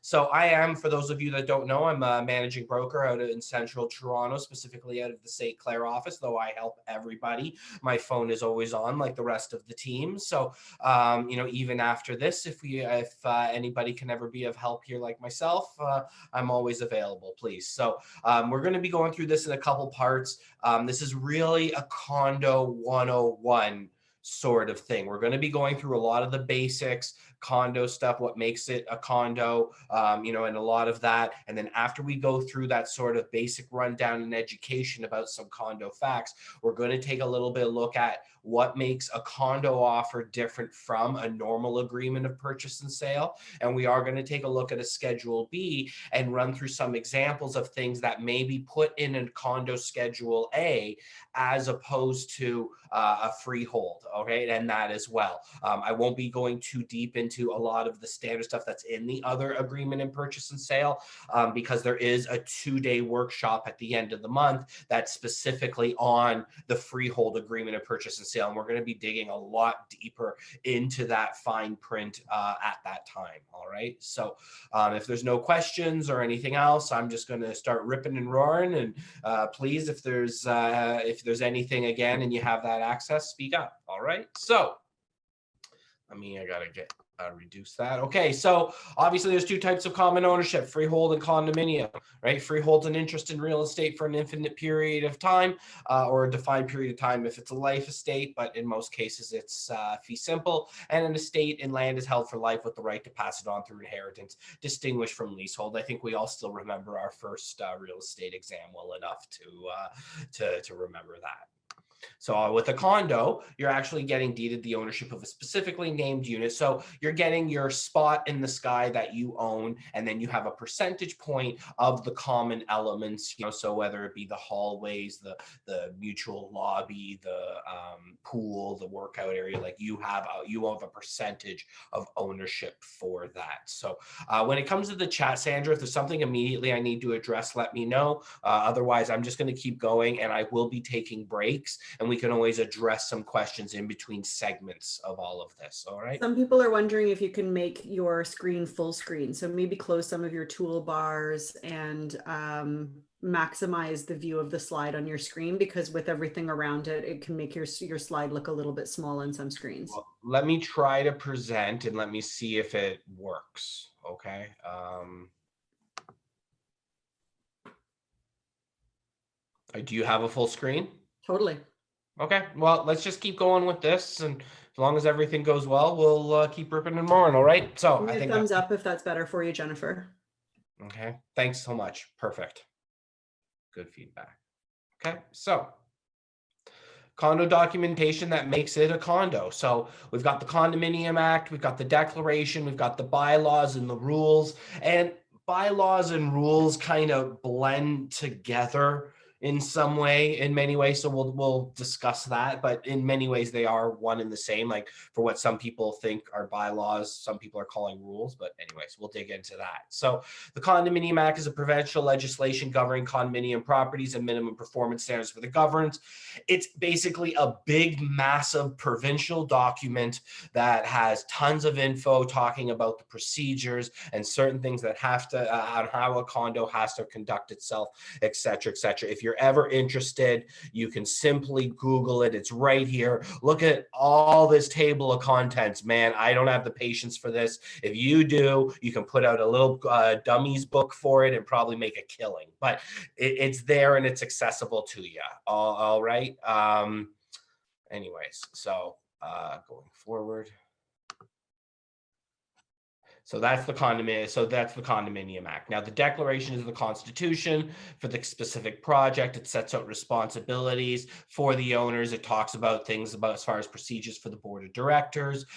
So I am, for those of you that don't know, I'm a managing broker out in central Toronto, specifically out of the St. Clair office, though I help everybody. My phone is always on like the rest of the team. So, even after this, if anybody can ever be of help here like myself, I'm always available, please. So we're going to be going through this in a couple parts. This is really a condo 101 sort of thing. We're going to be going through a lot of the basics, condo stuff, what makes it a condo, and a lot of that. And then after we go through that sort of basic rundown and education about some condo facts, we're going to take a little bit of look at what makes a condo offer different from a normal agreement of purchase and sale. And we are going to take a look at a Schedule B and run through some examples of things that may be put in a condo Schedule A as opposed to a freehold, okay, and that as well. I won't be going too deep into a lot of the standard stuff that's in the other agreement in purchase and sale because there is a 2-day workshop at the end of the month that's specifically on the freehold agreement of purchase and sale, and we're going to be digging a lot deeper into that fine print at that time. All right, so if there's no questions or anything else, I'm just going to start ripping and roaring, and please, if there's anything again and you have that access, speak up. All right, so I gotta reduce that. Okay, so obviously there's two types of common ownership, freehold and condominium, right? Freehold's an interest in real estate for an infinite period of time or a defined period of time if it's a life estate, but in most cases it's fee simple. And an estate in land is held for life with the right to pass it on through inheritance, distinguished from leasehold. I think we all still remember our first real estate exam well enough to remember that. So with a condo, you're actually getting deeded the ownership of a specifically named unit. So you're getting your spot in the sky that you own, and then you have a percentage point of the common elements, so whether it be the hallways, the mutual lobby, the pool, the workout area, like you have a percentage of ownership for that. So when it comes to the chat, Sandra, if there's something immediately I need to address, let me know. Otherwise, I'm just going to keep going, and I will be taking breaks. And we can always address some questions in between segments of all of this. All right. Some people are wondering if you can make your screen full screen. So maybe close some of your toolbars and maximize the view of the slide on your screen, because with everything around it, it can make your slide look a little bit small on some screens. Well, let me try to present and let me see if it works. Okay. Do you have a full screen? Totally. Okay, well, let's just keep going with this, and as long as everything goes well, we'll keep ripping and roaring. All right. So I think thumbs up if that's better for you, Jennifer. Okay. Thanks so much. Perfect. Good feedback. Okay. So condo documentation that makes it a condo. So we've got the Condominium Act, we've got the declaration, we've got the bylaws and the rules, and bylaws and rules kind of blend together in some way, in many ways. So we'll discuss that, but in many ways they are one and the same. Like for what some people think are bylaws, some people are calling rules, but anyways, we'll dig into that. So the Condominium Act is a provincial legislation governing condominium properties and minimum performance standards for the governance. It's basically a big, massive provincial document that has tons of info talking about the procedures and certain things that have to, on how a condo has to conduct itself, et cetera, et cetera. If you're ever interested, you can simply Google it. It's right here. Look at all this table of contents, man. I don't have the patience for this. If you do, you can put out a little dummies book for it and probably make a killing, but it's there and it's accessible to you. All right. Anyways, so going forward. So that's the Condominium Act. Now, the Declaration is the Constitution for the specific project. It sets out responsibilities for the owners. It talks about things about as far as procedures for the board of directors,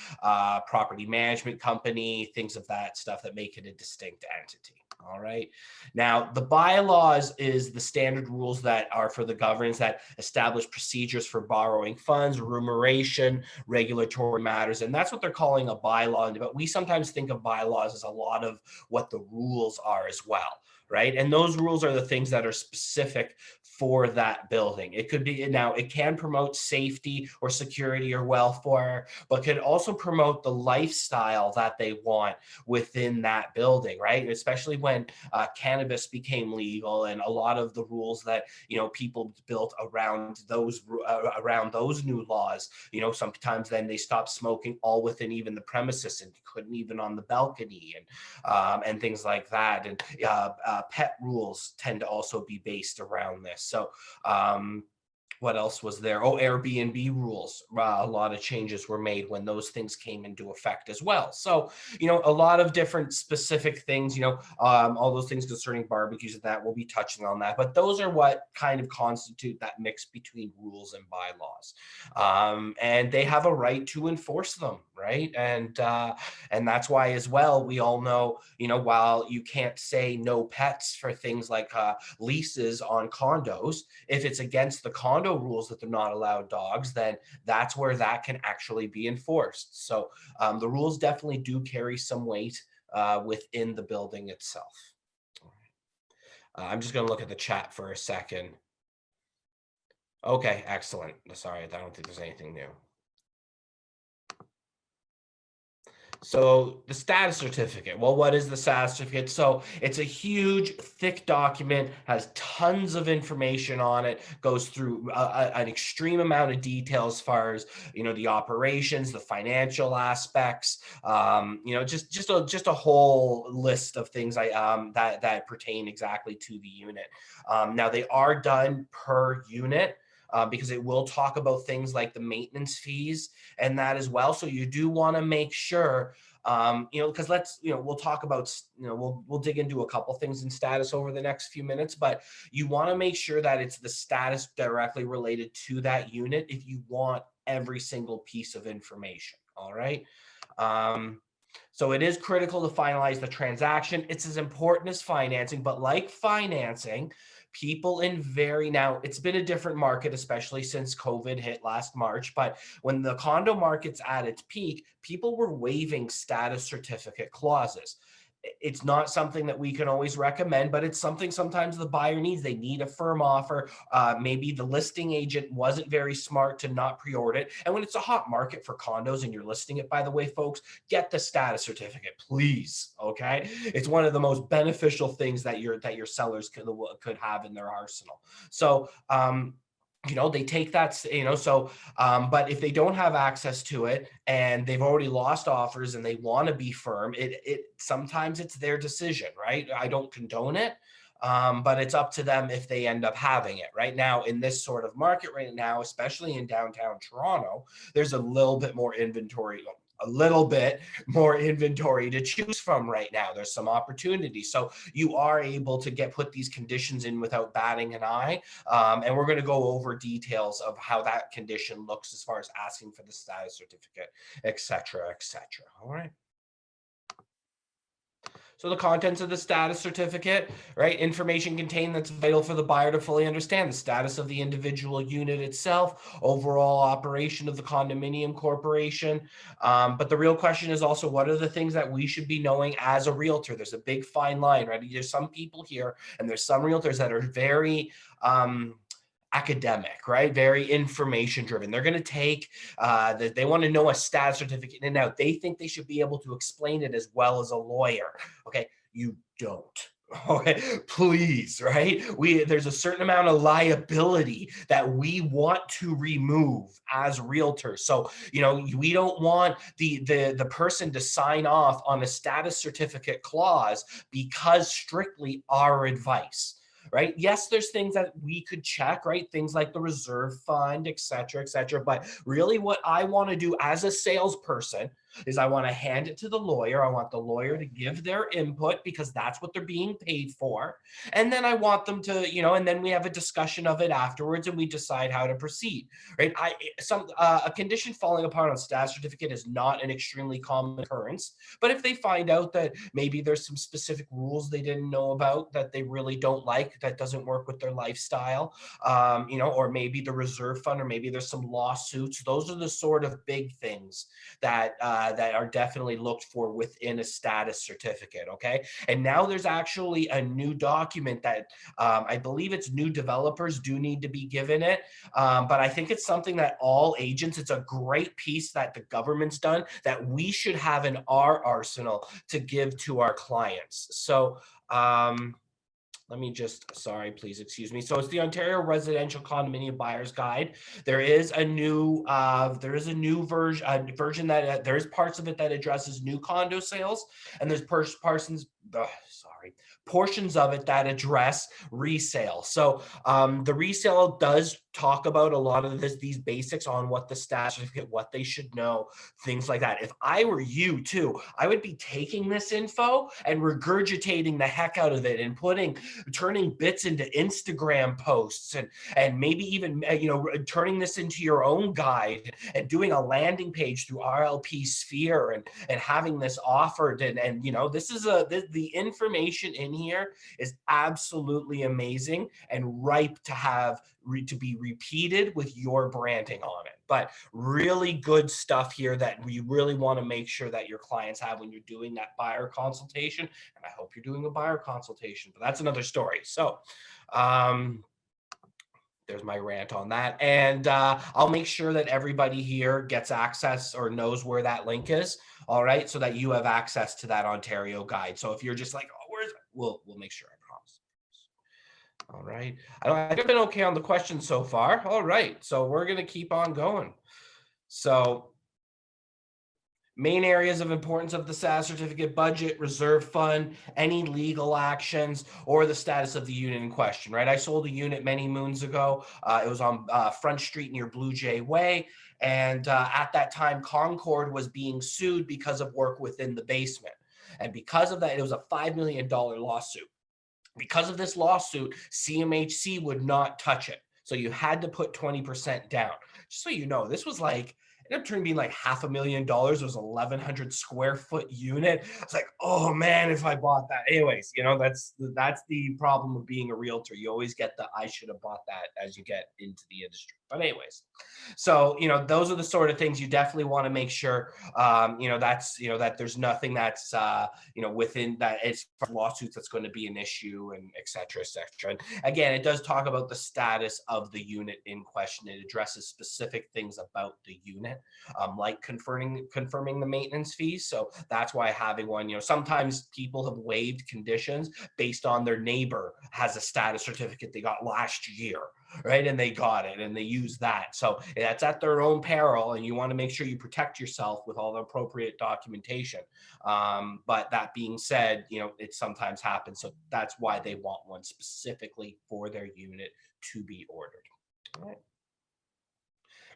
property management company, things of that stuff that make it a distinct entity. All right. Now, the bylaws is the standard rules that are for the governance that establish procedures for borrowing funds, remuneration, regulatory matters, and that's what they're calling a bylaw. But we sometimes think of bylaws as a lot of what the rules are as well, right? And those rules are the things that are specific for that building. It could be, now it can promote safety or security or welfare, but could also promote the lifestyle that they want within that building, right? Especially when cannabis became legal, and a lot of the rules that people built around those new laws. Sometimes then they stopped smoking all within even the premises, and couldn't even on the balcony, and things like that. And pet rules tend to also be based around this. So what else was there? Oh, Airbnb rules. A lot of changes were made when those things came into effect as well. So, a lot of different specific things, all those things concerning barbecues and that, we'll be touching on that. But those are what kind of constitute that mix between rules and bylaws. And they have a right to enforce them, right? And that's why as well, we all know, while you can't say no pets for things like leases on condos, if it's against the condo rules that they're not allowed dogs, then that's where that can actually be enforced. So the rules definitely do carry some weight within the building itself. I'm just going to look at the chat for a second. Okay, excellent. Sorry, I don't think there's anything new. So the status certificate. Well, what is the status certificate? So it's a huge, thick document, has tons of information on it, goes through an extreme amount of detail as far as the operations, the financial aspects, just a whole list of things that pertain exactly to the unit. Now they are done per unit. Because it will talk about things like the maintenance fees and that as well. So you do want to make sure, because we'll talk about, we'll dig into a couple things in status over the next few minutes, but you want to make sure that it's the status directly related to that unit if you want every single piece of information. All right. So it is critical to finalize the transaction. It's as important as financing, but like financing, now it's been a different market, especially since COVID hit last March. But when the condo market's at its peak, people were waiving status certificate clauses. It's not something that we can always recommend, but it's something sometimes the buyer needs. They need a firm offer. Maybe the listing agent wasn't very smart to not pre-order it. And when it's a hot market for condos and you're listing it, by the way, folks, get the status certificate, please. Okay, it's one of the most beneficial things that your sellers could have in their arsenal. So they take that, but if they don't have access to it and they've already lost offers and they want to be firm, it sometimes it's their decision, right? I don't condone it. But it's up to them if they end up having it. Right now, in this sort of market right now, especially in downtown Toronto, there's a little bit more inventory to choose from right now. There's some opportunity. So you are able to put these conditions in without batting an eye. And we're going to go over details of how that condition looks as far as asking for the status certificate, et cetera, et cetera. All right. So the contents of the status certificate, right? Information contained that's vital for the buyer to fully understand the status of the individual unit itself, overall operation of the condominium corporation. But the real question is also, what are the things that we should be knowing as a realtor? There's a big fine line, right? There's some people here and there's some realtors that are very academic, right? Very information driven. They're going to take they want to know a status certificate in and out. They think they should be able to explain it as well as a lawyer. Okay, you don't. Okay, please, right? There's a certain amount of liability that we want to remove as realtors. So, we don't want the person to sign off on a status certificate clause because strictly our advice. Right? Yes, there's things that we could check, right? Things like the reserve fund, et cetera, et cetera. But really what I want to do as a salesperson is I want to hand it to the lawyer. I want the lawyer to give their input because that's what they're being paid for. And then I want them to, and then we have a discussion of it afterwards and we decide how to proceed, right? A condition falling apart on status certificate is not an extremely common occurrence, but if they find out that maybe there's some specific rules they didn't know about that they really don't like, that doesn't work with their lifestyle, or maybe the reserve fund, or maybe there's some lawsuits. Those are the sort of big things that that are definitely looked for within a status certificate. Okay, and now there's actually a new document that I believe it's new developers do need to be given it, but I think it's something that all agents. It's a great piece that the government's done that we should have in our arsenal to give to our clients. So. Let me just, sorry, please excuse me. So it's the Ontario Residential Condominium Buyer's Guide. There is a new version that there is parts of it that addresses new condo sales, and there's portions of it that address resale. So the resale does talk about a lot of these basics on what the status certificate, what they should know, things like that. If I were you too, I would be taking this info and regurgitating the heck out of it and turning bits into Instagram posts and maybe even turning this into your own guide and doing a landing page through RLP Sphere and having this offered and this is the information in here is absolutely amazing and ripe to be repeated with your branding on it. But really good stuff here that you really want to make sure that your clients have when you're doing that buyer consultation. And I hope you're doing a buyer consultation, but that's another story. So there's my rant on that. And I'll make sure that everybody here gets access or knows where that link is. All right. So that you have access to that Ontario guide. So if you're just like, oh, where's it? We'll make sure, I promise. All right. I've been okay on the questions so far. All right. So we're going to keep on going. So main areas of importance of the status certificate: budget, reserve fund, any legal actions, or the status of the unit in question, right? I sold a unit many moons ago. It was on Front Street near Blue Jay Way. And at that time, Concord was being sued because of work within the basement. And because of that, it was a $5 million lawsuit. Because of this lawsuit, CMHC would not touch it. So you had to put 20% down. Just so you know, this was like, it ended up turning being like $500,000. It was 1,100 square foot unit. It's like, oh man, if I bought that. Anyways, that's the problem of being a realtor. You always get the I should have bought that as you get into the industry. But anyways, so those are the sort of things you definitely want to make sure that there's nothing that's within that it's lawsuits that's going to be an issue, and et cetera, et cetera. And again, it does talk about the status of the unit in question. It addresses specific things about the unit, like confirming the maintenance fees. So that's why having one, sometimes people have waived conditions based on their neighbor has a status certificate they got last year, right? And they got it and they use that. So that's at their own peril, and you want to make sure you protect yourself with all the appropriate documentation. But that being said, it sometimes happens. So that's why they want one specifically for their unit to be ordered. All right.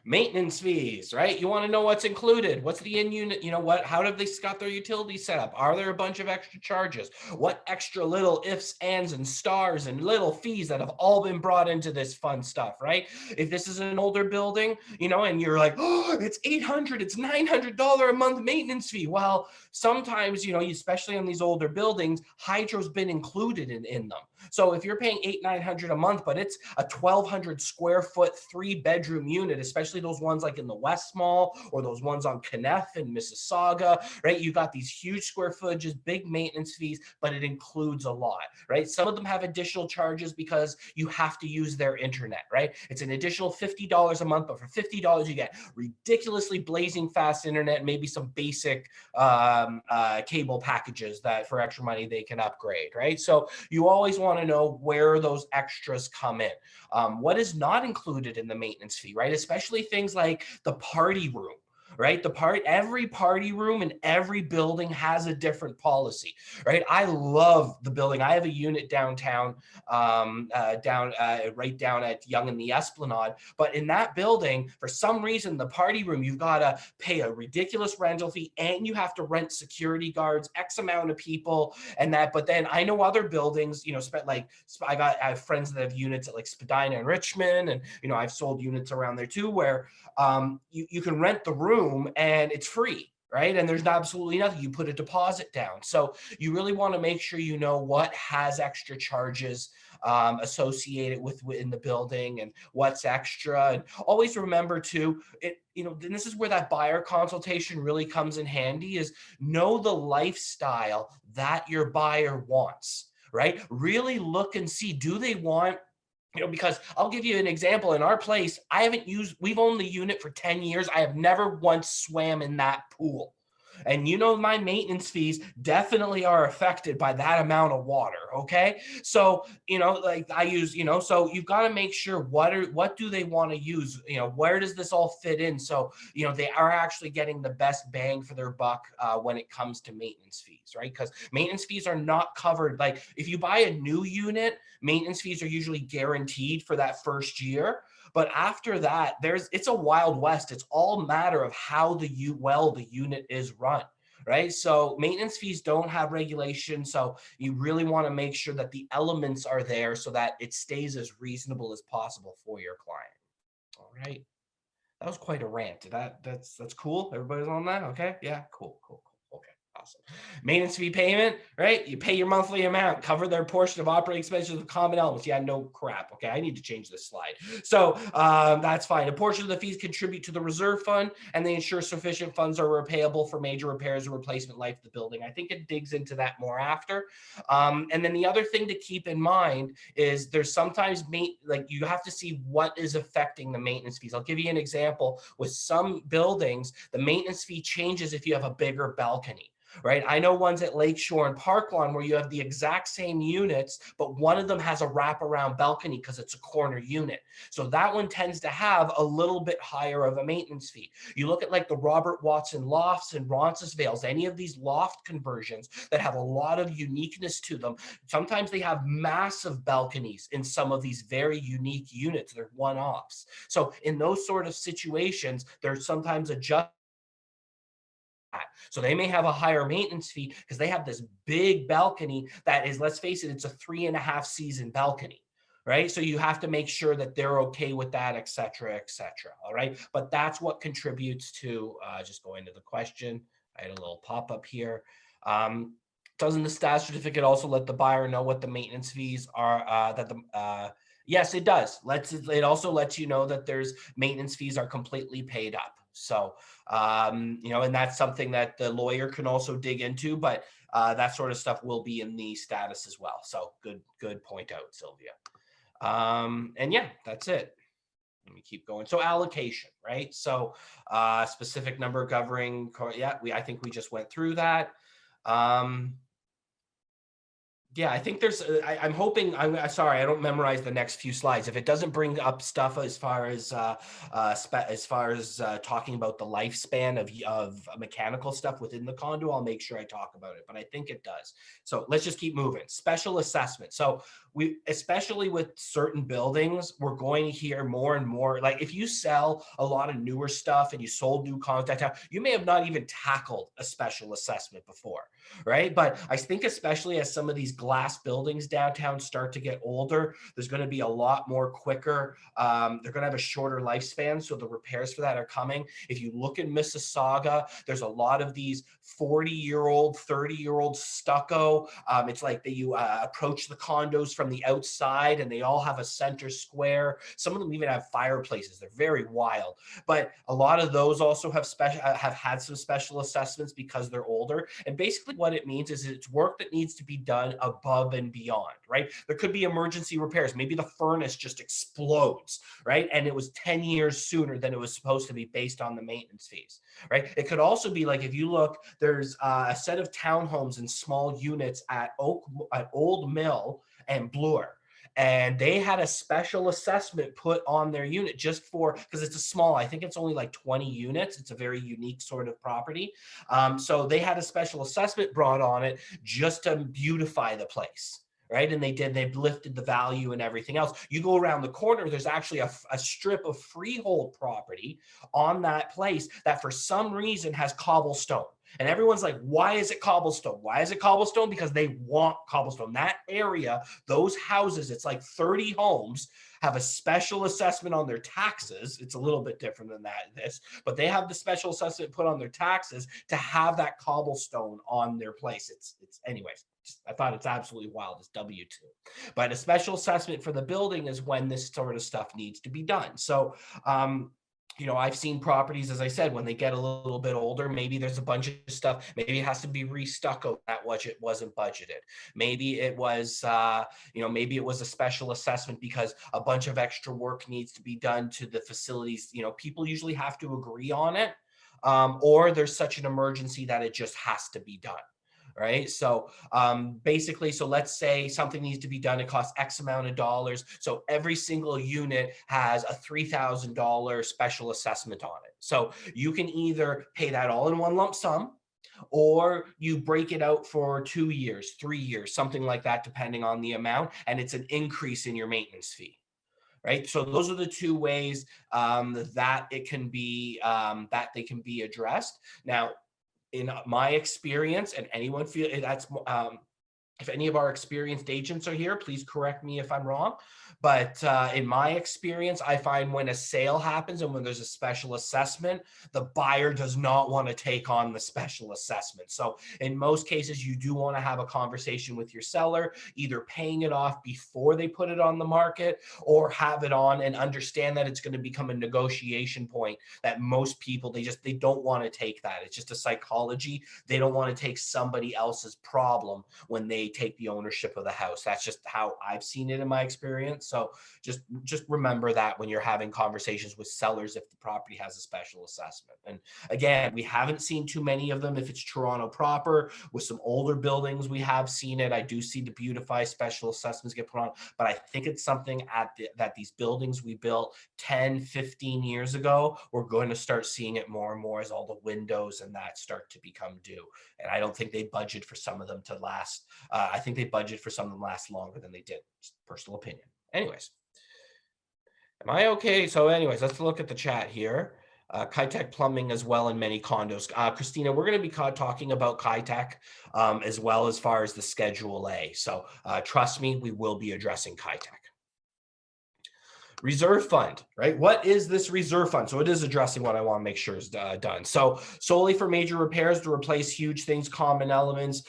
Maintenance fees, right? You want to know what's included. What's the in-unit? How have they got their utilities set up? Are there a bunch of extra charges? What extra little ifs, ands, and stars and little fees that have all been brought into this fun stuff, right? If this is an older building, and you're like, oh, it's $800, it's $900 a month maintenance fee. Well, sometimes, especially on these older buildings, hydro's been included in them. So if you're paying $800-900 a month, but it's a 1,200 square foot 3-bedroom unit, especially those ones like in the West Mall or those ones on Kenneth and Mississauga, right? You got these huge square footages, big maintenance fees, but it includes a lot, right? Some of them have additional charges because you have to use their internet, right? It's an additional $50 a month, but for $50 you get ridiculously blazing fast internet, maybe some basic cable packages that for extra money they can upgrade, right? So you always want to know where those extras come in. What is not included in the maintenance fee, right? Especially things like the party room, right? Every party room in every building has a different policy, right? I love the building. I have a unit downtown, right down at Yonge and the Esplanade. But in that building, for some reason, the party room, you've got to pay a ridiculous rental fee, and you have to rent security guards, X amount of people, and that. But then I know other buildings, I have friends that have units at like Spadina and Richmond, and I've sold units around there too, where you can rent the room and it's free, right? And there's absolutely nothing. You put a deposit down. So you really want to make sure you know what has extra charges associated with in the building and what's extra. And always remember too, and this is where that buyer consultation really comes in handy, is know the lifestyle that your buyer wants, right? Really look and see, do they want, because I'll give you an example. In our place, we've owned the unit for 10 years. I have never once swam in that pool. And my maintenance fees definitely are affected by that amount of water. Okay. So, like I use, so you've got to make sure what do they want to use? Where does this all fit in? So, they are actually getting the best bang for their buck when it comes to maintenance fees, right? Because maintenance fees are not covered. Like if you buy a new unit, maintenance fees are usually guaranteed for that first year. But after that, it's a wild west. It's all a matter of how the unit is run, right? So maintenance fees don't have regulation. So you really want to make sure that the elements are there so that it stays as reasonable as possible for your client. All right. That was quite a rant. That's cool. Everybody's on that. Okay. Yeah. Cool. Okay. Awesome. Maintenance fee payment, right? You pay your monthly amount, cover their portion of operating expenses with common elements. Yeah, no crap. Okay, I need to change this slide. So that's fine. A portion of the fees contribute to the reserve fund, and they ensure sufficient funds are repayable for major repairs or replacement life of the building. I think it digs into that more after. And then the other thing to keep in mind is there's sometimes you have to see what is affecting the maintenance fees. I'll give you an example. With some buildings, the maintenance fee changes if you have a bigger balcony. Right. I know ones at Lakeshore and Parklawn where you have the exact same units, but one of them has a wraparound balcony because it's a corner unit. So that one tends to have a little bit higher of a maintenance fee. You look at like the Robert Watson lofts and Roncesvalles, any of these loft conversions that have a lot of uniqueness to them. Sometimes they have massive balconies in some of these very unique units. They're one-offs. So in those sort of situations, there's sometimes adjustments. So they may have a higher maintenance fee because they have this big balcony that is, let's face it, it's a 3.5 season balcony, right? So you have to make sure that they're okay with that, et cetera, et cetera. All right. But that's what contributes to, just going to the question. I had a little pop-up here. Doesn't the status certificate also let the buyer know what the maintenance fees are, yes, it does. It also lets you know that there's maintenance fees are completely paid up. So, and that's something that the lawyer can also dig into, but that sort of stuff will be in the status as well. So good point out, Sylvia. And yeah, that's it. Let me keep going. So allocation, right? So specific number governing, I think we just went through that. Yeah, I think I'm hoping. I'm sorry, I don't memorize the next few slides. If it doesn't bring up stuff as far as talking about the lifespan of mechanical stuff within the condo, I'll make sure I talk about it. But I think it does. So let's just keep moving. Special assessment. So especially with certain buildings, we're going to hear more and more. Like if you sell a lot of newer stuff and you sold new content, you may have not even tackled a special assessment before, right? But I think especially as some of these glass buildings downtown start to get older, there's going to be a lot more quicker. They're going to have a shorter lifespan, so the repairs for that are coming. If you look in Mississauga, there's a lot of these 40-year-old, 30-year-old stucco. It's like that you approach the condos from the outside, and they all have a center square. Some of them even have fireplaces. They're very wild. But a lot of those also have had some special assessments because they're older. And basically what it means is it's work that needs to be done above and beyond, right? There could be emergency repairs. Maybe the furnace just explodes, right? And it was 10 years sooner than it was supposed to be based on the maintenance fees, right? It could also be like, if you look, there's a set of townhomes and small units at Old Mill and Bloor. And they had a special assessment put on their unit just because it's a small, I think it's only like 20 units. It's a very unique sort of property. So they had a special assessment brought on it just to beautify the place. Right. And they've lifted the value and everything else. You go around the corner, there's actually a strip of freehold property on that place that for some reason has cobblestone. And everyone's like, why is it cobblestone? Why is it cobblestone? Because they want cobblestone. That area, those houses, it's like 30 homes have a special assessment on their taxes. It's a little bit different than this, but they have the special assessment put on their taxes to have that cobblestone on their place. It's anyways. I thought it's absolutely wild. It's W2. But a special assessment for the building is when this sort of stuff needs to be done. So, you know, I've seen properties, as I said, when they get a little bit older, maybe there's a bunch of stuff. Maybe it has to be restuccoed that it wasn't budgeted. Maybe it was, you know, maybe it was a special assessment because a bunch of extra work needs to be done to the facilities. You know, people usually have to agree on it, or there's such an emergency that it just has to be done. Right. So basically, so let's say something needs to be done. It costs X amount of dollars. So every single unit has a $3,000 special assessment on it. So you can either pay that all in one lump sum, or you break it out for 2 years, 3 years, something like that, depending on the amount. And it's an increase in your maintenance fee. Right. So those are the two ways that it can be that they can be addressed. Now, in my experience, and anyone feel that's if any of our experienced agents are here, please correct me if I'm wrong. But in my experience, I find when a sale happens and when there's a special assessment, the buyer does not want to take on the special assessment. So in most cases, you do want to have a conversation with your seller, either paying it off before they put it on the market, or have it on and understand that it's going to become a negotiation point that most people, they don't want to take that. It's just a psychology. They don't want to take somebody else's problem when they take the ownership of the house. That's just how I've seen it in my experience. So just remember that when you're having conversations with sellers, if the property has a special assessment. And again, we haven't seen too many of them. If it's Toronto proper, with some older buildings, we have seen it. I do see the beautify special assessments get put on, but I think it's something that these buildings we built 10, 15 years ago, we're going to start seeing it more and more as all the windows and that start to become due. And I don't think they budget for some of them to last. I think they budget for some of them last longer than they did. Just personal opinion. Anyways, am I okay? So anyways, let's look at the chat here. Kitech plumbing as well in many condos. Christina, we're going to be talking about Kitech as well as far as the Schedule A. So trust me, we will be addressing Kitech. Reserve fund, right? What is this reserve fund? So it is addressing what I want to make sure is done. So solely for major repairs to replace huge things, common elements,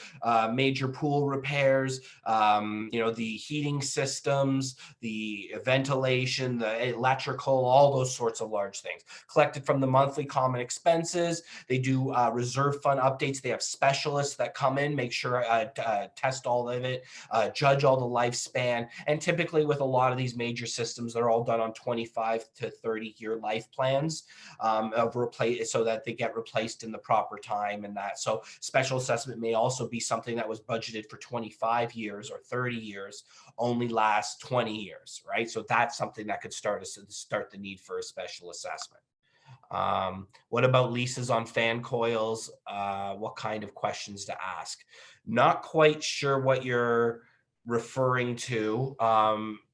major pool repairs, you know, the heating systems, the ventilation, the electrical, all those sorts of large things. Collected from the monthly common expenses. They do reserve fund updates. They have specialists that come in, make sure, test all of it, judge all the lifespan. And typically with a lot of these major systems, they're all done on 25 to 30-year life plans of replace, so that they get replaced in the proper time and that. So special assessment may also be something that was budgeted for 25 years or 30 years, only lasts 20 years, right? So that's something that could start the need for a special assessment. What about leases on fan coils? What kind of questions to ask? Not quite sure what you're referring to.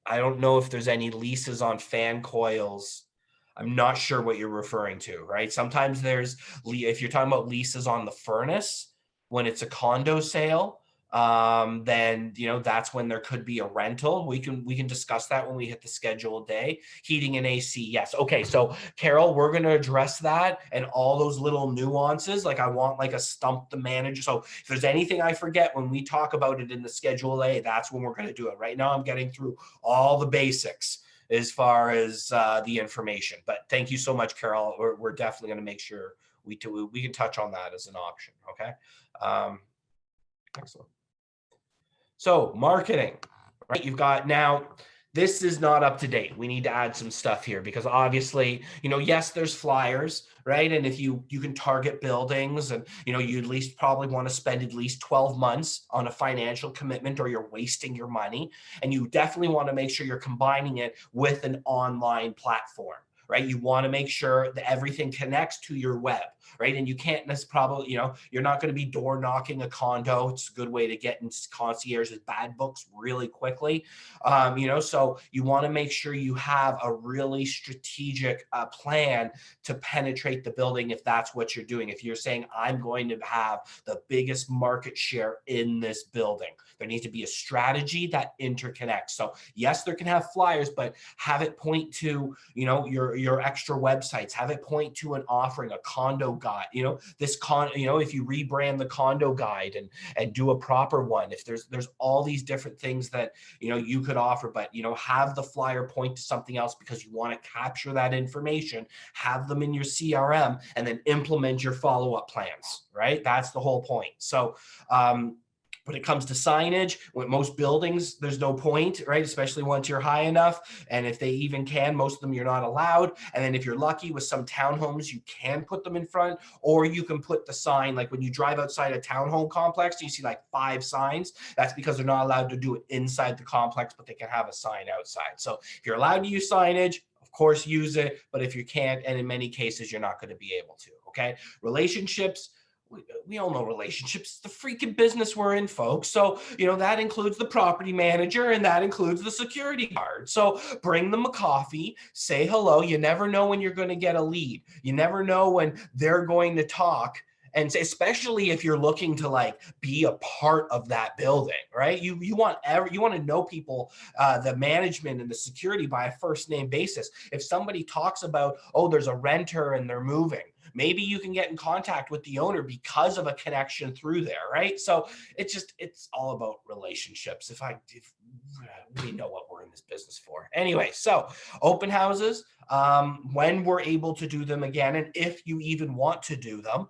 I don't know if there's any leases on fan coils. I'm not sure what you're referring to, right? Sometimes if you're talking about leases on the furnace, when it's a condo sale, then, you know, that's when there could be a rental. We can discuss that when we hit the scheduled day. Heating and AC, yes. Okay, so Carol, we're going to address that and all those little nuances. Like I want like a stump the manager. So if there's anything I forget when we talk about it in the schedule A, that's when we're going to do it. Right now I'm getting through all the basics as far as the information. But thank you so much, Carol. We're definitely going to make sure we can touch on that as an option. Okay. Excellent. So marketing, right? You've got now, this is not up to date. We need to add some stuff here because obviously, you know, yes, there's flyers, right? And if you can target buildings and, you know, you at least probably want to spend at least 12 months on a financial commitment or you're wasting your money. And you definitely want to make sure you're combining it with an online platform, right? You want to make sure that everything connects to your web. right? And you can't probably, you know, you're not going to be door knocking a condo. It's a good way to get in concierge's bad books really quickly. You know, so you want to make sure you have a really strategic plan to penetrate the building if that's what you're doing. If you're saying, I'm going to have the biggest market share in this building, there needs to be a strategy that interconnects. So yes, there can have flyers, but have it point to, you know, your extra websites, have it point to an offering, a condo guide, you know, you know, if you rebrand the condo guide and do a proper one, if there's all these different things that, you know, you could offer, but, you know, have the flyer point to something else because you want to capture that information, have them in your CRM, and then implement your follow-up plans, right? That's the whole point. So, when it comes to signage, with most buildings, there's no point, right? Especially once you're high enough. And if they even can, most of them you're not allowed. And then if you're lucky with some townhomes, you can put them in front, or you can put the sign, like when you drive outside a townhome complex, you see like 5 signs. That's because they're not allowed to do it inside the complex, but they can have a sign outside. So if you're allowed to use signage, of course, use it. But if you can't, and in many cases, you're not going to be able to, okay? Relationships, we all know relationships. It's the freaking business we're in, folks. So, you know, that includes the property manager and that includes the security guard. So bring them a coffee, say hello. You never know when you're going to get a lead. You never know when they're going to talk. And especially if you're looking to like be a part of that building, right? You want to know people, the management and the security by a first name basis. If somebody talks about, oh, there's a renter and they're moving, maybe you can get in contact with the owner because of a connection through there, right? So it's all about relationships. If we know what we're in this business for. Anyway, so open houses, when we're able to do them again, and if you even want to do them,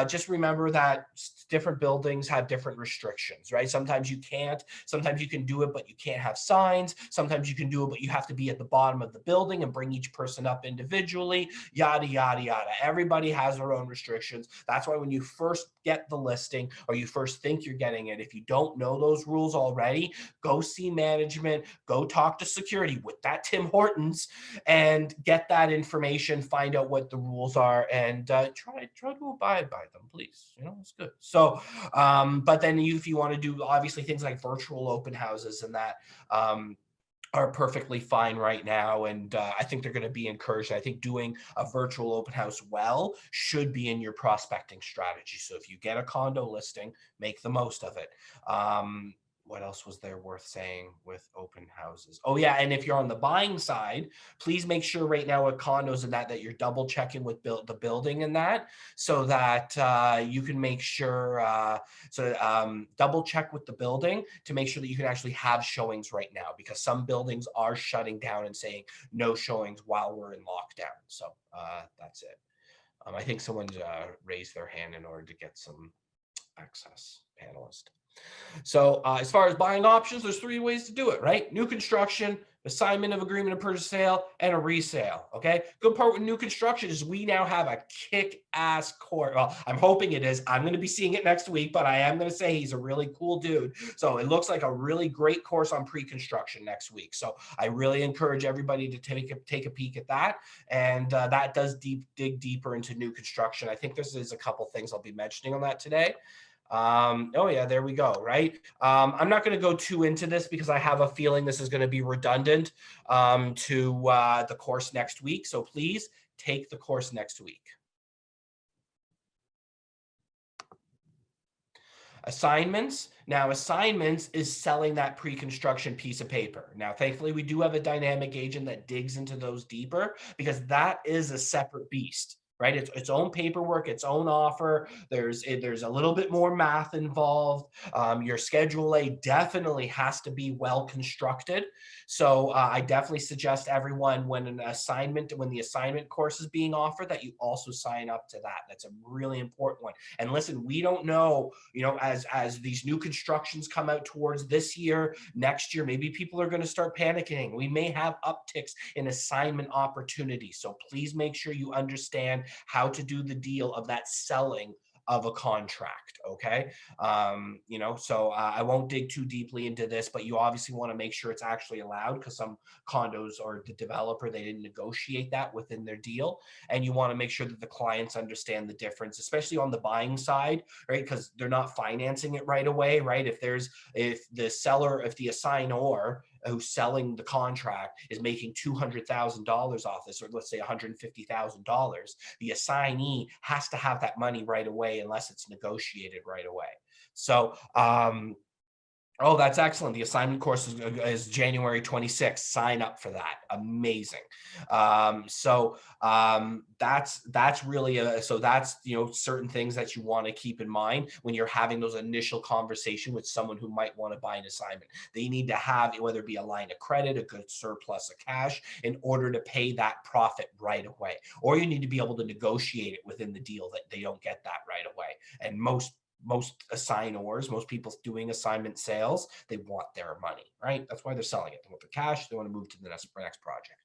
just remember that different buildings have different restrictions, right? Sometimes you can't, sometimes you can do it, but you can't have signs. Sometimes you can do it, but you have to be at the bottom of the building and bring each person up individually, yada, yada, yada. Everybody has their own restrictions. That's why when you first get the listing or you first think you're getting it, if you don't know those rules already, go see management, go talk to security with that Tim Hortons and get that information, find out what the rules are, and try to abide by them, please. You know, it's good. So, but then if you want to do obviously things like virtual open houses and that, are perfectly fine right now. And I think they're going to be encouraged. I think doing a virtual open house well should be in your prospecting strategy. So if you get a condo listing, make the most of it. What else was there worth saying with open houses? Oh yeah, and if you're on the buying side, please make sure right now with condos and that you're double checking with the building and that, so that you can make sure, double check with the building to make sure that you can actually have showings right now, because some buildings are shutting down and saying no showings while we're in lockdown. So that's it. I think someone's raised their hand in order to get some access, panelist. So as far as buying options, there's 3 ways to do it, right? New construction, assignment of agreement of purchase sale, and a resale, okay? Good part with new construction is we now have a kick-ass course. Well, I'm hoping it is. I'm going to be seeing it next week, but I am going to say he's a really cool dude. So it looks like a really great course on pre-construction next week. So I really encourage everybody to take a peek at that. And that does dig deeper into new construction. I think there's a couple things I'll be mentioning on that today. Oh yeah, there we go, right? I'm not going to go too into this because I have a feeling this is going to be redundant to the course next week. So please take the course next week. Assignments. Now, assignments is selling that pre-construction piece of paper. Now, thankfully, we do have a dynamic agent that digs into those deeper, because that is a separate beast, right? It's its own paperwork, its own offer. There's a little bit more math involved. Your Schedule A definitely has to be well constructed. So I definitely suggest everyone when the assignment course is being offered, that you also sign up to that. That's a really important one. And listen, we don't know, you know, as these new constructions come out towards this year, next year, maybe people are going to start panicking. We may have upticks in assignment opportunities. So please make sure you understand how to do the deal of that selling of a contract. Okay. So I won't dig too deeply into this, but you obviously want to make sure it's actually allowed, because some condos or the developer, they didn't negotiate that within their deal. And you want to make sure that the clients understand the difference, especially on the buying side, right? Because they're not financing it right away, right? If the assignor who's selling the contract is making $200,000 off this, or let's say $150,000, the assignee has to have that money right away unless it's negotiated right away. So, oh, that's excellent. The assignment course is January 26th. Sign up for that. Amazing. That's really that's certain things that you want to keep in mind when you're having those initial conversation with someone who might want to buy an assignment. They need to have, whether it be a line of credit, a good surplus of cash, in order to pay that profit right away. Or you need to be able to negotiate it within the deal that they don't get that right away. And most assignors, most people doing assignment sales, they want their money, right? That's why they're selling it. They want the cash. They want to move to the next project.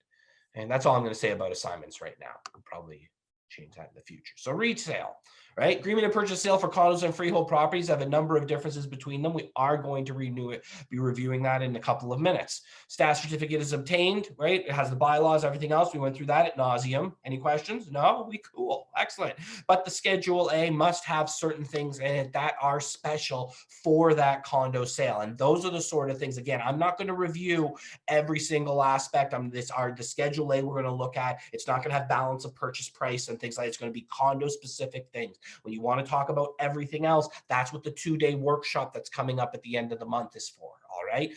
And that's all I'm going to say about assignments right now. We'll probably change that in the future. So resale, right? Agreement to purchase sale for condos and freehold properties have a number of differences between them. We are going to be reviewing that in a couple of minutes. Staff certificate is obtained, right? It has the bylaws, everything else. We went through that at nauseum. Any questions? No? We cool. Excellent. But the Schedule A must have certain things in it that are special for that condo sale. And those are the sort of things, again, I'm not going to review every single aspect. The Schedule A we're going to look at. It's not going to have balance of purchase price and things like that. It's going to be condo specific things. When you want to talk about everything else, that's what the 2-day workshop that's coming up at the end of the month is for. All right.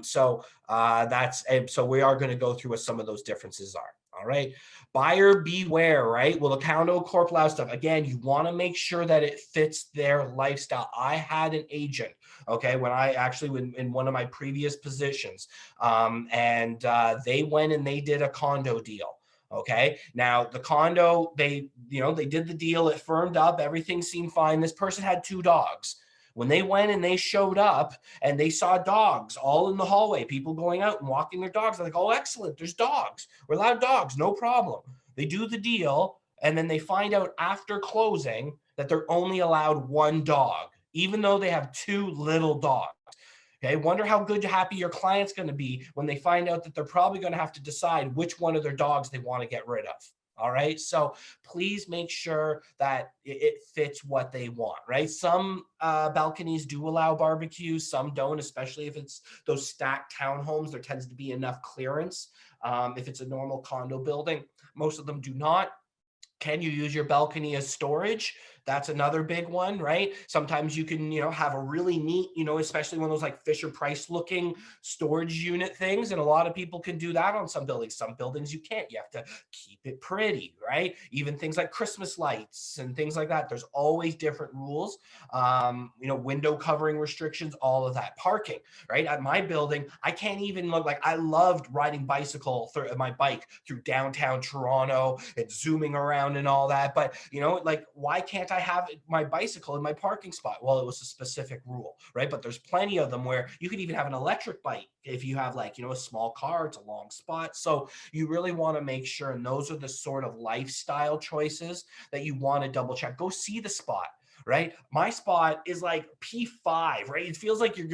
So we are going to go through what some of those differences are. All right. Buyer beware, right? Well, the condo corp allow stuff. Again, you want to make sure that it fits their lifestyle. I had an agent, okay, when I actually in one of my previous positions, and they went and they did a condo deal. Okay. Now the condo, they did the deal. It firmed up. Everything seemed fine. This person had 2 dogs. When they went and they showed up and they saw dogs all in the hallway, people going out and walking their dogs, they're like, oh, excellent. There's dogs. We're allowed dogs. No problem. They do the deal. And then they find out after closing that they're only allowed 1 dog, even though they have 2 little dogs. Okay, wonder how happy your client's going to be when they find out that they're probably going to have to decide which one of their dogs they want to get rid of. All right. So please make sure that it fits what they want, right? Some balconies do allow barbecues, some don't, especially if it's those stacked townhomes. There tends to be enough clearance. If it's a normal condo building, most of them do not. Can you use your balcony as storage? That's another big one, right? Sometimes you can, have a really neat, especially one of those like Fisher Price looking storage unit things. And a lot of people can do that on some buildings. Some buildings you can't. You have to keep it pretty, right? Even things like Christmas lights and things like that. There's always different rules, window covering restrictions, all of that. Parking, right? At my building, I can't even look like I loved riding my bike through downtown Toronto and zooming around and all that. But, why can't I have my bicycle in my parking spot? Well, it was a specific rule, right? But there's plenty of them where you could even have an electric bike if you have a small car, it's a long spot. So you really want to make sure, and those are the sort of lifestyle choices that you want to double check. Go see the spot. Right, my spot is like P5, right? It feels like you're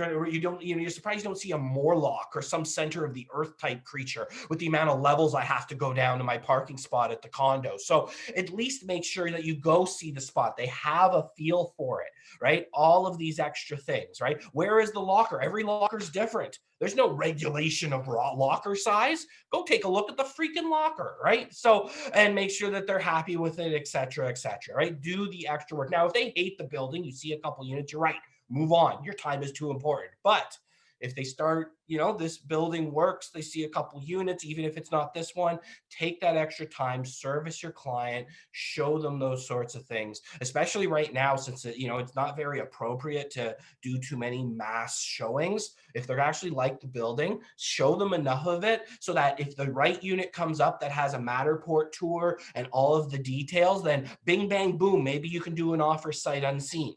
surprised you don't see a Morlock or some center of the earth type creature with the amount of levels I have to go down to my parking spot at the condo. So at least make sure that you go see the spot. They have a feel for it, right? All of these extra things, right? Where is the locker? Every locker is different. There's no regulation of raw locker size. Go take a look at the freaking locker, right? So, and make sure that they're happy with it, et cetera, right? Do the extra work. Now, if they hate the building, you see a couple units, you're right, move on. Your time is too important. But if they start, this building works, they see a couple units, even if it's not this one, take that extra time, service your client, show them those sorts of things, especially right now, since it's not very appropriate to do too many mass showings. If they're actually like the building, show them enough of it so that if the right unit comes up that has a Matterport tour and all of the details, then bing, bang, boom, maybe you can do an offer sight unseen.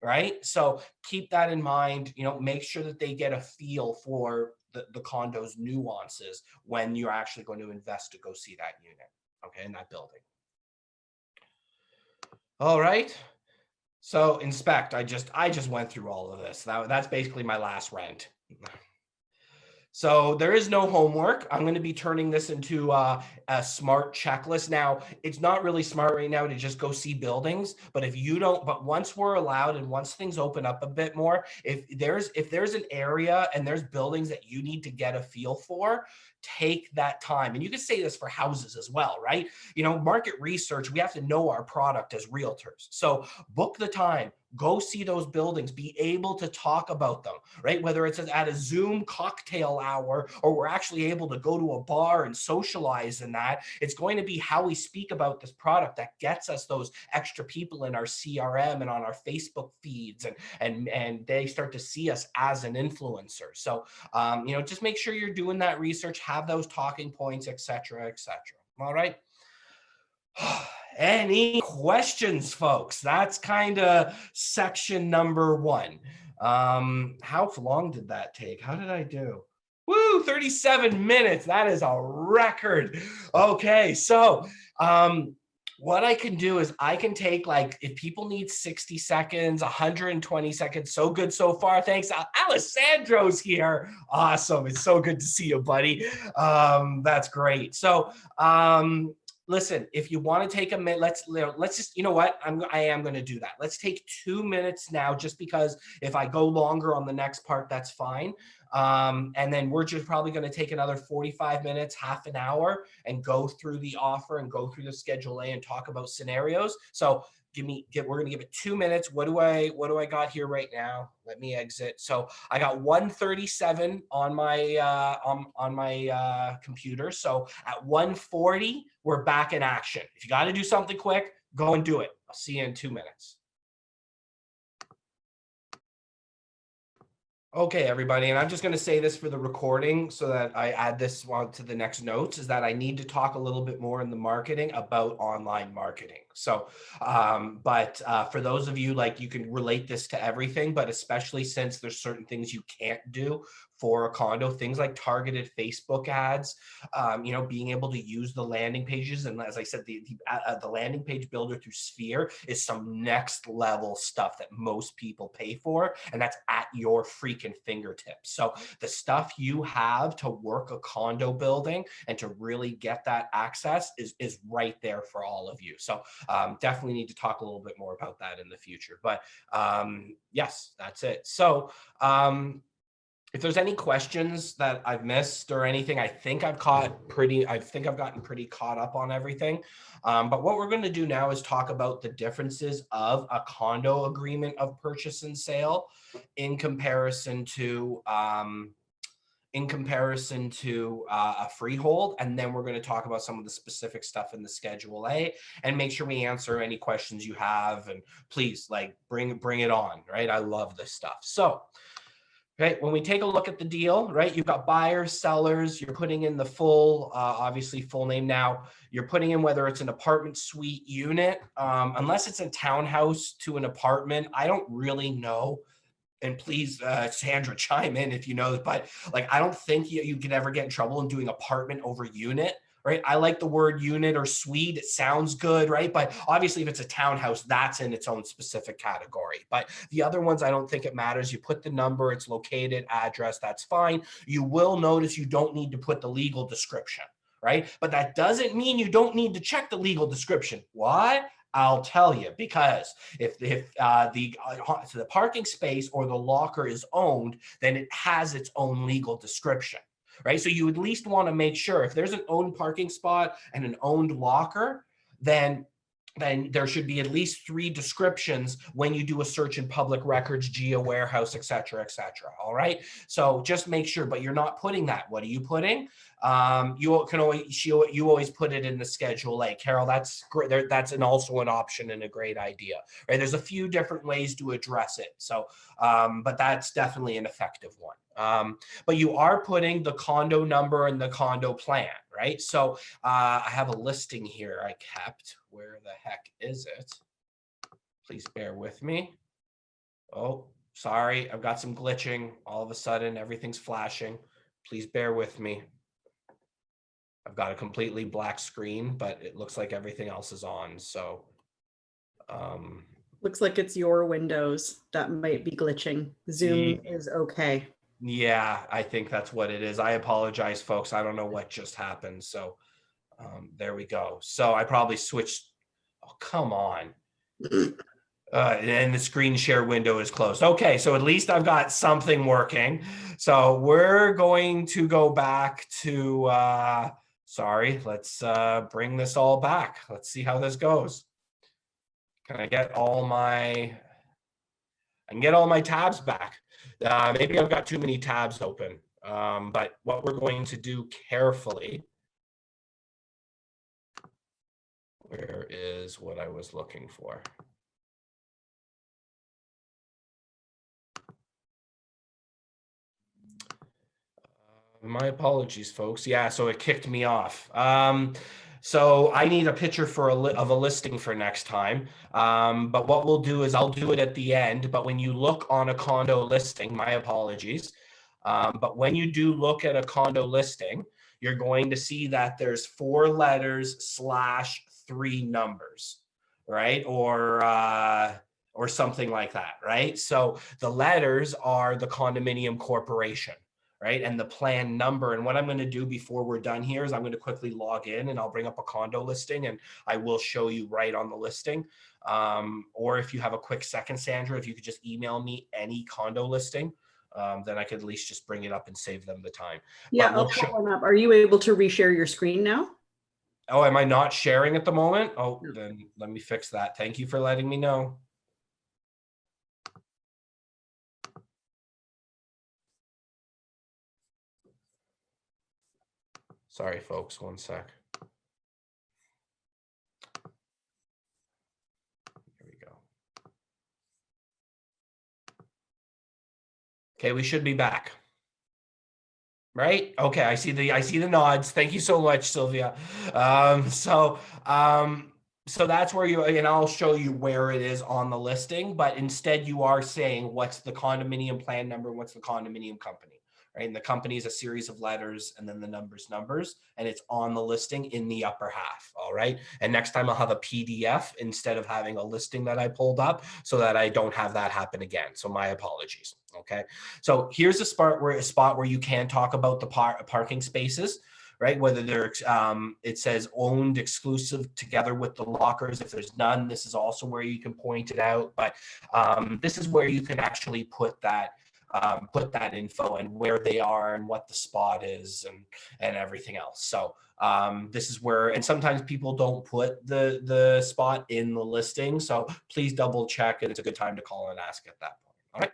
Right. So keep that in mind, make sure that they get a feel for the condo's nuances when you're actually going to invest to go see that unit. Okay. In that building. All right. So inspect, I just went through all of this. That's basically my last rant. So there is no homework. I'm going to be turning this into a smart checklist. Now, it's not really smart right now to just go see buildings, but if you don't, but once we're allowed and once things open up a bit more, if there's an area and there's buildings that you need to get a feel for, take that time. And you can say this for houses as well, right? Market research, we have to know our product as realtors. So book the time, go see those buildings, be able to talk about them, right? Whether it's at a Zoom cocktail hour or we're actually able to go to a bar and socialize in that, it's going to be how we speak about this product that gets us those extra people in our CRM and on our Facebook feeds, and they start to see us as an influencer. So just make sure you're doing that research, have those talking points, etc., etc. All right. Any questions, folks? That's kind of section number one. How long did that take? How did I do? Woo, 37 minutes. That is a record. Okay, so what I can do is I can take, like, if people need 60 seconds, 120 seconds. So good so far. Thanks. Alessandro's here. Awesome. It's so good to see you, buddy. That's great. So listen, if you want to take a minute, let's just, you know what? I am going to do that. Let's take 2 minutes now, just because if I go longer on the next part, that's fine. And then we're just probably going to take another 45 minutes, half an hour, and go through the offer and go through the Schedule A and talk about scenarios. So we're going to give it 2 minutes. What do I got here right now? Let me exit. So I got 137 on my computer. So at 140, we're back in action. If you got to do something quick, go and do it. I'll see you in 2 minutes. Okay, everybody, and I'm just going to say this for the recording so that I add this one to the next notes, is that I need to talk a little bit more in the marketing about online marketing. So, but for those of you, like, you can relate this to everything, but especially since there's certain things you can't do for a condo, things like targeted Facebook ads, being able to use the landing pages. And as I said, the landing page builder through Sphere is some next level stuff that most people pay for, and that's at your freaking fingertips. So the stuff you have to work a condo building and to really get that access is right there for all of you. So definitely need to talk a little bit more about that in the future. But yes, that's it. So if there's any questions that I've missed or anything, I think I've gotten pretty caught up on everything. But what we're going to do now is talk about the differences of a condo agreement of purchase and sale in comparison to a freehold. And then we're going to talk about some of the specific stuff in the Schedule A and make sure we answer any questions you have. And please, like, bring it on, right? I love this stuff. So, okay, when we take a look at the deal, right, you've got buyers, sellers, you're putting in the full, obviously full name. Now, you're putting in whether it's an apartment suite unit, unless it's a townhouse to an apartment. I don't really know. And please, Sandra, chime in if you know, but like, I don't think you can ever get in trouble in doing apartment over unit. Right. I like the word unit or suite. It sounds good. Right. But obviously, if it's a townhouse, that's in its own specific category. But the other ones, I don't think it matters. You put the number, it's located, address, that's fine. You will notice you don't need to put the legal description. Right. But that doesn't mean you don't need to check the legal description. Why? I'll tell you, because if the parking space or the locker is owned, then it has its own legal description. Right. So you at least want to make sure if there's an owned parking spot and an owned locker, then there should be at least 3 descriptions when you do a search in public records, Geo Warehouse, et cetera, et cetera. All right. So just make sure, but you're not putting that. What are you putting? You always put it in the Schedule A. Carol, that's great. That's also an option and a great idea. Right. There's a few different ways to address it. So, but that's definitely an effective one. But you are putting the condo number and the condo plan, right? So I have a listing here I kept. Where the heck is it? Please bear with me. Oh, sorry. I've got some glitching. All of a sudden, everything's flashing. Please bear with me. I've got a completely black screen, but it looks like everything else is on. So Looks like it's your Windows that might be glitching. Zoom is okay. Yeah, I think that's what it is. I apologize, folks. I don't know what just happened. So there we go. So I probably switched. Oh, come on. And the screen share window is closed. Okay, so at least I've got something working. So we're going to go back to, sorry, let's bring this all back. Let's see how this goes. Can I get all my, I can get all my tabs back. Maybe I've got too many tabs open, but what we're going to do carefully, where is what I was looking for? My apologies, folks. Yeah, so it kicked me off. So I need a picture for of a listing for next time. But what we'll do is I'll do it at the end. But when you look on a condo listing, my apologies. But when you do look at a condo listing, you're going to see that there's 4 letters / 3 numbers, right? Or something like that, right? So the letters are the condominium corporation, right? And the plan number. And what I'm going to do before we're done here is I'm going to quickly log in and I'll bring up a condo listing and I will show you right on the listing. Or if you have a quick second, Sandra, if you could just email me any condo listing, then I could at least just bring it up and save them the time. Yeah, But we'll I'll pull one up. Are you able to reshare your screen now? Oh, am I not sharing at the moment? Oh, No. then let me fix that. Thank you for letting me know. Sorry, folks, one sec. Here we go. Okay, we should be back. Right? Okay, I see the nods. Thank you so much, Sylvia. So that's where you, and I'll show you where it is on the listing, but instead you are saying what's the condominium plan number, what's the condominium company, right? And the company is a series of letters and then the numbers, and it's on the listing in the upper half, all right? And next time I'll have a PDF instead of having a listing that I pulled up so that I don't have that happen again. So my apologies, okay? So here's a spot where you can talk about the parking spaces, right? Whether they're, it says owned exclusive together with the lockers. If there's none, this is also where you can point it out. But this is where you can actually put that info and where they are and what the spot is and everything else. So this is where, and sometimes people don't put the spot in the listing. So please double check, and it's a good time to call and ask at that point. All right.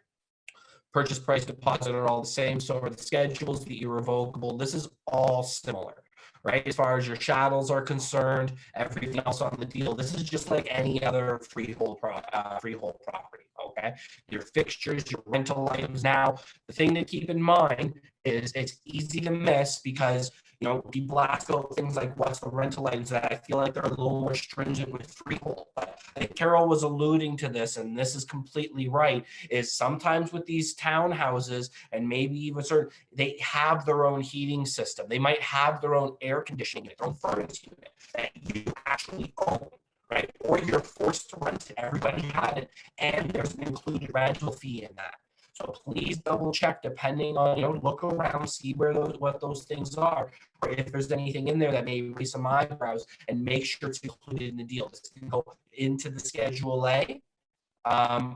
Purchase price, deposit are all the same. So are the schedules, the irrevocable. This is all similar, right? As far as your shadows are concerned, everything else on the deal, this is just like any other freehold property, okay? Your fixtures, your rental items. Now, the thing to keep in mind is it's easy to miss because, you know, people ask about things like what's the rental items, that I feel like they're a little more stringent with freehold. But I think Carol was alluding to this, and this is completely right, is sometimes with these townhouses and maybe even certain, they have their own heating system. They might have their own air conditioning unit, their own furnace unit that you actually own, right? Or you're forced to rent it. Everybody had it, and there's an included rental fee in that. So please double check, depending on, you know, look around, see what those things are, or if there's anything in there that may raise some eyebrows, and make sure it's included in the deal. This can go into the Schedule A,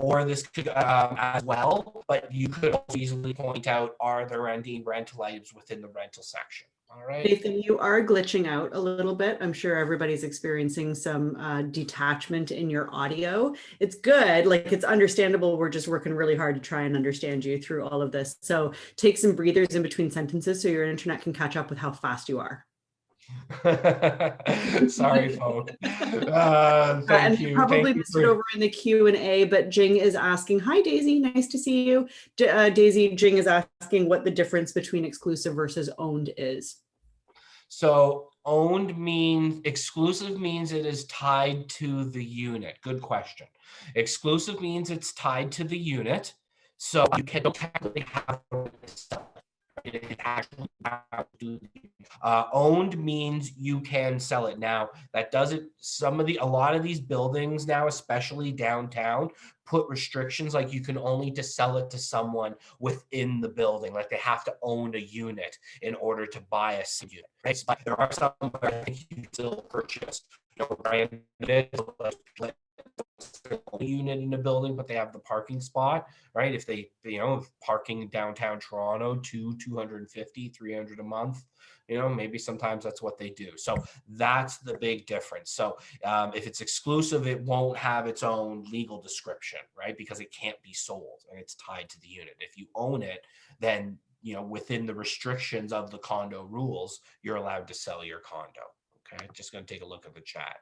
or this could as well, but you could also easily point out, are there any rental items within the rental section? All right. Nathan, you are glitching out a little bit. I'm sure everybody's experiencing some detachment in your audio. It's good, like it's understandable. We're just working really hard to try and understand you through all of this. So take some breathers in between sentences so your internet can catch up with how fast you are. Sorry, folks. And You. probably missed it over in the Q&A, but Jing is asking, hi, Daisy, nice to see you. Daisy, Jing is asking what the difference between exclusive versus owned is. So owned means, exclusive means it is tied to the unit. Good question. Exclusive means it's tied to the unit. So you don't technically have to sell it, it actually owned means you can sell it. Now that doesn't, a lot of these buildings now, especially downtown, put restrictions like you can only to sell it to someone within the building, like they have to own a unit in order to buy a unit. Right? But there are some where I think you can still purchase, branded unit in a building, but they have the parking spot, right? If they, if parking downtown Toronto to 250, 300 a month, maybe sometimes that's what they do. So that's the big difference. So if it's exclusive, it won't have its own legal description, right? Because it can't be sold and it's tied to the unit. If you own it, then, within the restrictions of the condo rules, you're allowed to sell your condo. Okay, just going to take a look at the chat.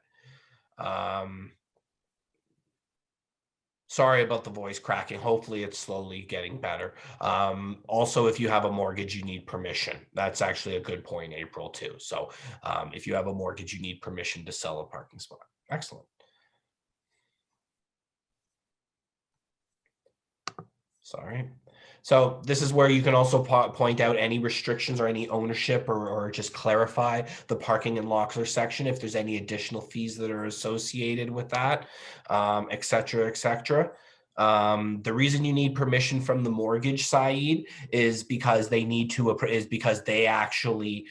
Sorry about the voice cracking. Hopefully it's slowly getting better. Also, if you have a mortgage, you need permission. That's actually a good point, April, too. So if you have a mortgage, you need permission to sell a parking spot. Excellent. Sorry. So this is where you can also point out any restrictions or any ownership or just clarify the parking and locker section if there's any additional fees that are associated with that, et cetera, et cetera. The reason you need permission from the mortgage side is because they need to, is because they actually,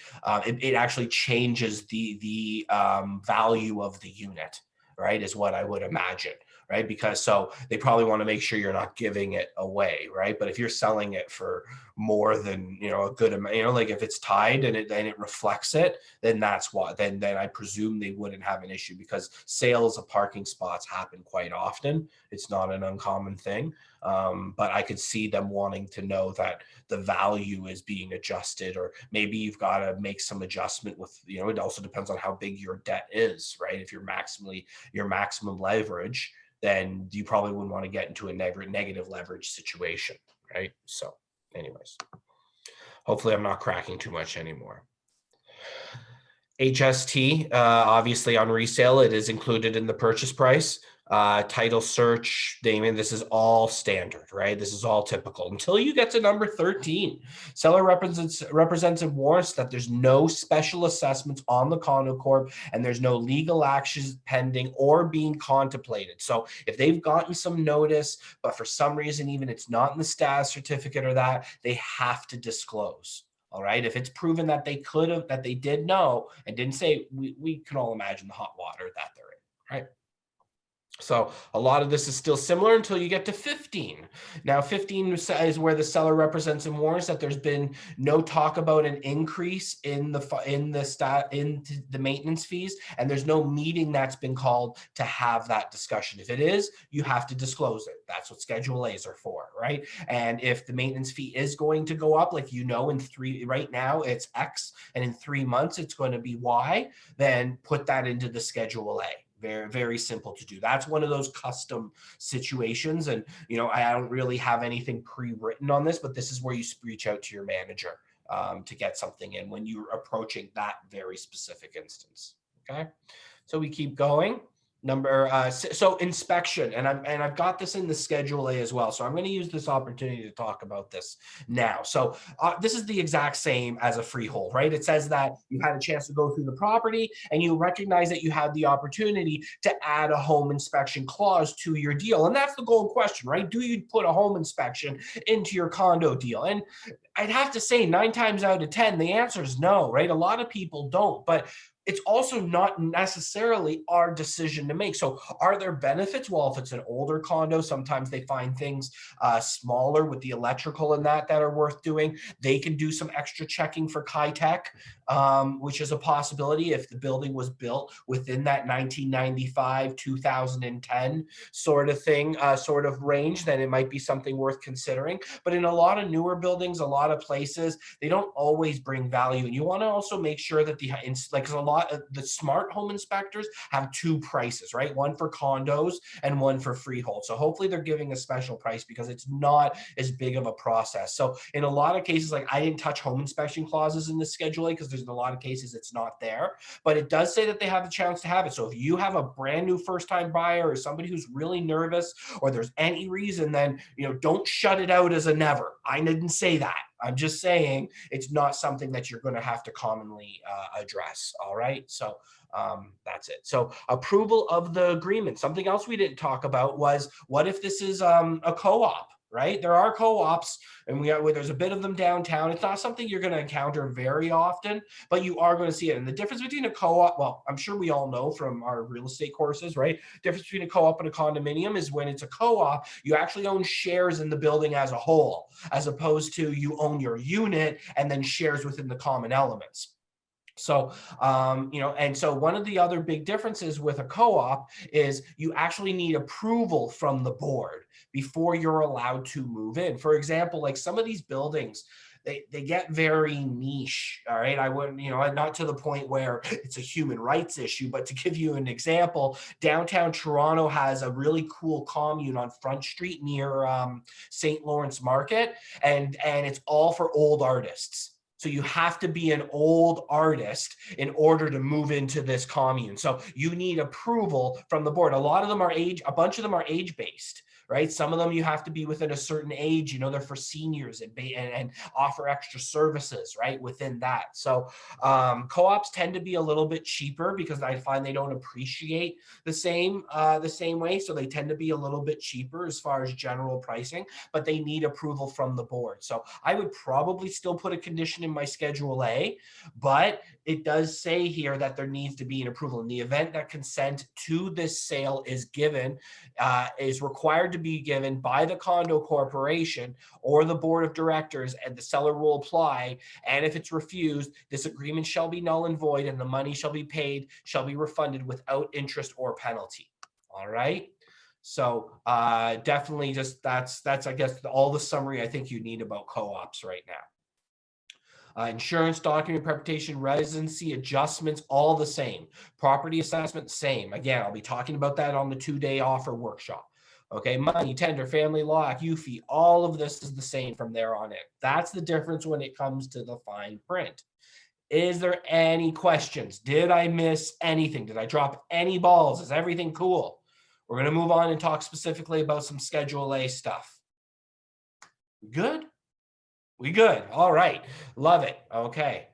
it actually changes the value of the unit, right, is what I would imagine. Right? Because so they probably want to make sure you're not giving it away, right? But if you're selling it for more than, a good amount, like if it's tied and it reflects it, then that's what, then I presume they wouldn't have an issue, because sales of parking spots happen quite often. It's not an uncommon thing. But I could see them wanting to know that the value is being adjusted, or maybe you've got to make some adjustment with, it also depends on how big your debt is, right? If you're your maximum leverage, then you probably wouldn't want to get into a negative leverage situation, right? So anyways, hopefully I'm not cracking too much anymore. HST, obviously on resale, it is included in the purchase price. Title search, Damien, this is all standard, right? This is all typical until you get to number 13. Seller representative warrants that there's no special assessments on the condo corp and there's no legal actions pending or being contemplated. So if they've gotten some notice, but for some reason, even it's not in the status certificate or that, they have to disclose. All right. If it's proven that they did know and didn't say, we can all imagine the hot water that they're in, right? So a lot of this is still similar until you get to 15. Now, 15 is where the seller represents and warrants that there's been no talk about an increase in the maintenance fees, and there's no meeting that's been called to have that discussion. If it is, you have to disclose it. That's what Schedule A's are for, right? And if the maintenance fee is going to go up, like right now it's X, and in 3 months it's going to be Y, then put that into the Schedule A. Very, very simple to do. That's one of those custom situations. And, I don't really have anything pre-written on this, but this is where you reach out to your manager to get something in when you're approaching that very specific instance. Okay. So we keep going. So inspection, and I've got this in the Schedule A as well. So I'm going to use this opportunity to talk about this now. So this is the exact same as a freehold, right? It says that you had a chance to go through the property and you recognize that you had the opportunity to add a home inspection clause to your deal. And that's the gold question, right? Do you put a home inspection into your condo deal? And I'd have to say 9 times out of 10, the answer is no, right? A lot of people don't, but it's also not necessarily our decision to make. So are there benefits? Well, if it's an older condo, sometimes they find things smaller with the electrical and that are worth doing. They can do some extra checking for Chi-Tech, which is a possibility if the building was built within that 1995, 2010 sort of thing, sort of range, then it might be something worth considering. But in a lot of newer buildings, a lot of places, they don't always bring value. And you want to also make sure that the smart home inspectors have 2 prices, right? One for condos and one for freehold. So hopefully they're giving a special price because it's not as big of a process. So in a lot of cases, like I didn't touch home inspection clauses in the Schedule A because there's a lot of cases it's not there, but it does say that they have the chance to have it. So if you have a brand new first-time buyer or somebody who's really nervous or there's any reason, then don't shut it out as a never. I didn't say that. I'm just saying it's not something that you're going to have to commonly address. All right. So that's it. So approval of the agreement. Something else we didn't talk about was, what if this is a co-op? Right? There are co-ops, and there's a bit of them downtown. It's not something you're going to encounter very often, but you are going to see it. And the difference between a co-op, well, I'm sure we all know from our real estate courses, right? Difference between a co-op and a condominium is when it's a co-op, you actually own shares in the building as a whole, as opposed to you own your unit and then shares within the common elements. So, and so one of the other big differences with a co-op is you actually need approval from the board before you're allowed to move in. For example, like some of these buildings, they get very niche. All right. I wouldn't, not to the point where it's a human rights issue, but to give you an example, downtown Toronto has a really cool commune on Front Street near St. Lawrence Market, and it's all for old artists. So you have to be an old artist in order to move into this commune. So you need approval from the board. A lot of them are a bunch of them are age-based, right? Some of them you have to be within a certain age, they're for seniors and offer extra services, right, within that. So co-ops tend to be a little bit cheaper because I find they don't appreciate the same way. So they tend to be a little bit cheaper as far as general pricing, but they need approval from the board. So I would probably still put a condition in my Schedule A, but it does say here that there needs to be an approval. In the event that consent to this sale is given, is required to be given by the condo corporation or the board of directors, and the seller will apply. And if it's refused, this agreement shall be null and void, and the money shall be refunded without interest or penalty. All right. So definitely just that's I guess all the summary I think you need about co-ops right now. Insurance, document preparation, residency adjustments, all the same. Property assessment, same. Again, I'll be talking about that on the 2-day offer workshop. Okay, money, tender, family law, UFI, all of this is the same from there on in. That's the difference when it comes to the fine print. Is there any questions? Did I miss anything? Did I drop any balls? Is everything cool? We're going to move on and talk specifically about some Schedule A stuff. Good? We good. All right. Love it. Okay.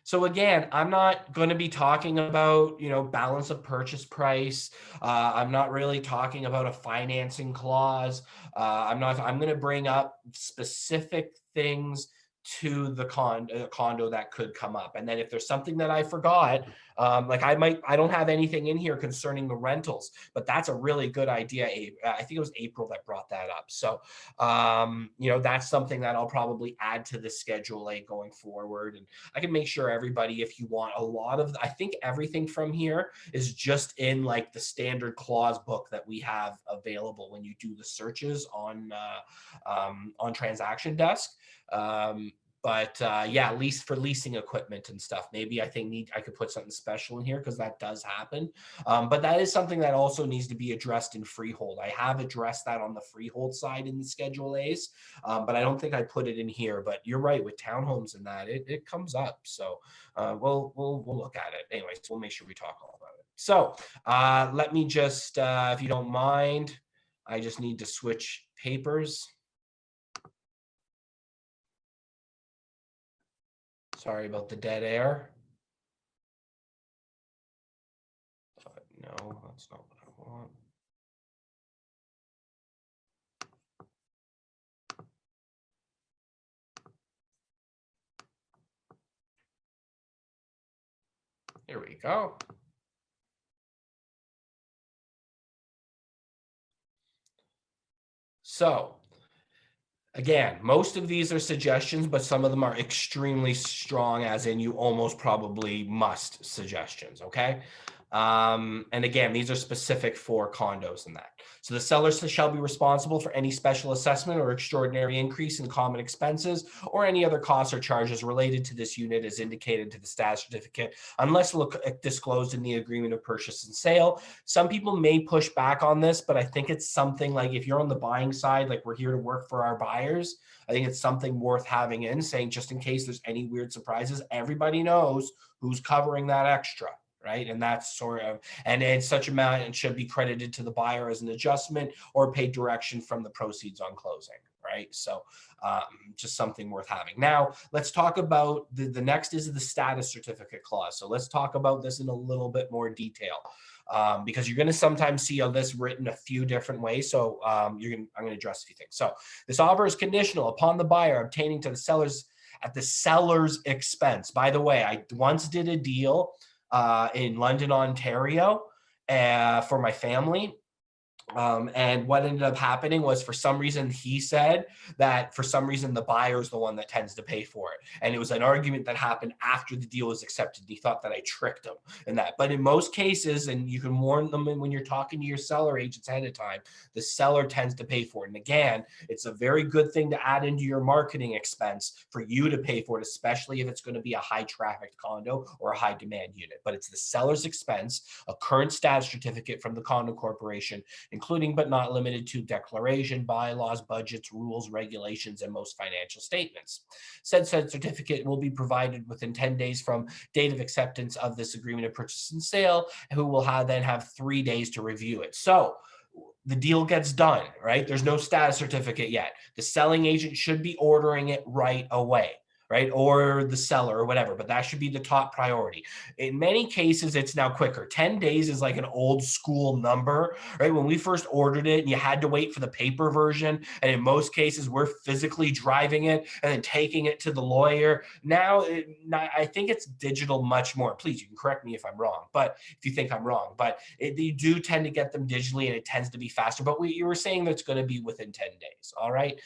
So again, I'm not going to be talking about, balance of purchase price. I'm not really talking about a financing clause. I'm going to bring up specific things to the condo that could come up. And then if there's something that I forgot, I don't have anything in here concerning the rentals, but that's a really good idea. I think it was April that brought that up. So, that's something that I'll probably add to the Schedule A going forward. And I can make sure everybody, if you want I think everything from here is just in like the standard clause book that we have available when you do the searches on Transaction Desk. At least for leasing equipment and stuff, maybe I could put something special in here because that does happen. But that is something that also needs to be addressed in freehold. I have addressed that on the freehold side in the Schedule A's, but I don't think I put it in here. But you're right, with townhomes and that, it comes up. So we'll look at it. Anyways, we'll make sure we talk all about it. So let me just, if you don't mind, I just need to switch papers. Sorry about the dead air. No, that's not what I want. Here we go. So again, most of these are suggestions, but some of them are extremely strong, as in you almost probably must suggestions, okay? And again, these are specific for condos and that. So the seller shall be responsible for any special assessment or extraordinary increase in common expenses or any other costs or charges related to this unit as indicated to the status certificate, unless disclosed in the agreement of purchase and sale. Some people may push back on this, but I think it's something like, if you're on the buying side, like we're here to work for our buyers, I think it's something worth having in, saying just in case there's any weird surprises, everybody knows who's covering that extra. Right. And that's and in such amount, it should be credited to the buyer as an adjustment or paid direction from the proceeds on closing. right? So just something worth having. Now, let's talk about the next is the status certificate clause. So let's talk about this in a little bit more detail. Because you're going to sometimes see this written a few different ways. So I'm going to address a few things. So this offer is conditional upon the buyer obtaining to the sellers at the seller's expense. By the way, I once did a deal in London, Ontario, for my family. And what ended up happening was, for some reason, he said that for some reason the buyer is the one that tends to pay for it. And it was an argument that happened after the deal was accepted. He thought that I tricked him in that. But in most cases, and you can warn them when you're talking to your seller agents ahead of time, the seller tends to pay for it. And again, it's a very good thing to add into your marketing expense for you to pay for it, especially if it's going to be a high trafficked condo or a high demand unit. But it's the seller's expense, a current status certificate from the condo corporation, including but not limited to declaration, bylaws, budgets, rules, regulations, and most financial statements. Said certificate will be provided within 10 days from date of acceptance of this agreement of purchase and sale, who will then have 3 days to review it. So the deal gets done, right? There's no status certificate yet. The selling agent should be ordering it right away, right? Or the seller or whatever, but that should be the top priority. In many cases, it's now quicker. 10 days is like an old school number, right? When we first ordered it and you had to wait for the paper version, and in most cases, we're physically driving it and then taking it to the lawyer. Now, I think it's digital much more. Please, you can correct me if I'm wrong, but if you think I'm wrong, but you do tend to get them digitally and it tends to be faster. But you were saying that's going to be within 10 days, all right?